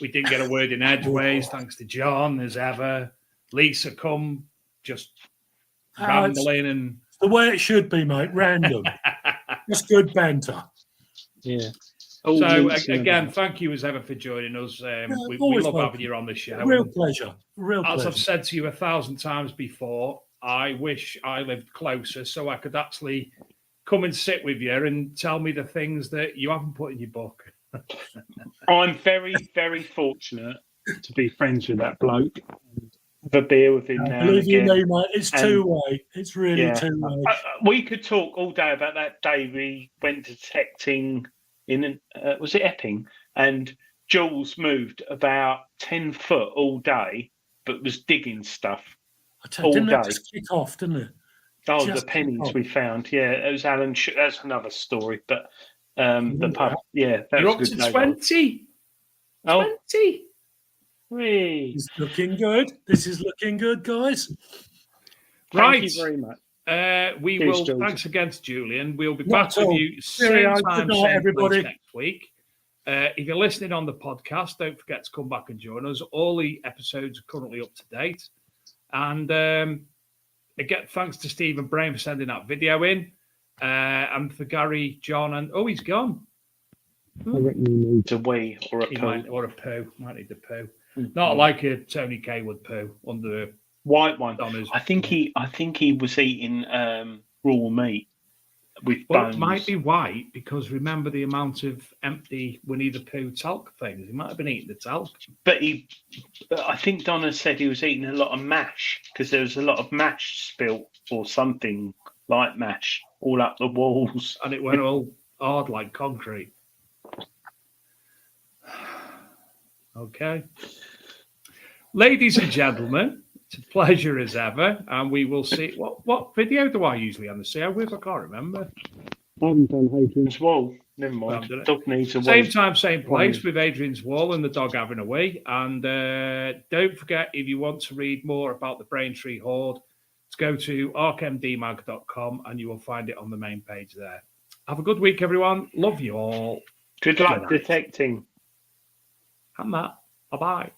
we didn't get a word in edgeways. Thanks to John, as ever. Lisa come just rambling and the way it should be, mate. Random. Just good banter. Yeah. So again, thank you as ever for joining us. We love having you on the show. Real pleasure. As I've said to you 1,000 times before, I wish I lived closer so I could actually come and sit with you and tell me the things that you haven't put in your book. I'm very, very fortunate to be friends with that bloke. Have a beer with him now. Believe you me, mate, it's two-way. It's really two-way. We could talk all day about that day we went detecting in, was it Epping? And Jules moved about 10 foot all day, but was digging stuff all didn't day. It just kick off, didn't it? Oh, Just the pennies we found. Yeah, it was Alan. That's another story. But the pub. That. Yeah, that You're was up good to 20. 20. It's looking good. This is looking good, guys. Right. Thank you very much. Thanks again to Julian. We'll be back with you same time, same everybody. place next week. If you're listening on the podcast, don't forget to come back and join us. All the episodes are currently up to date. And again, thanks to Stephen Brain for sending that video in. And for Gary, John, and he's gone. I reckon he needs a wee or a poo. Or a poo. Might need a poo. Not like a Tony Kaywood poo under the white one. I think he was eating raw meat with bones. It might be white because remember the amount of empty Winnie the Pooh talc things. He might have been eating the talc. But I think Donna said he was eating a lot of mash because there was a lot of mash spilt or something like mash all up the walls, and it went all hard like concrete. Okay. Ladies and gentlemen, it's a pleasure as ever, and we will see. What video do I usually have to see with? I can't remember. I haven't done Adrian's Wall. Never mind. Dog needs a wee. Same time, same place with Adrian's Wall and the dog having a wee. And don't forget, if you want to read more about the Braintree Horde, go to archmdmag.com and you will find it on the main page there. Have a good week, everyone. Love you all. Good luck detecting. And that. Bye-bye.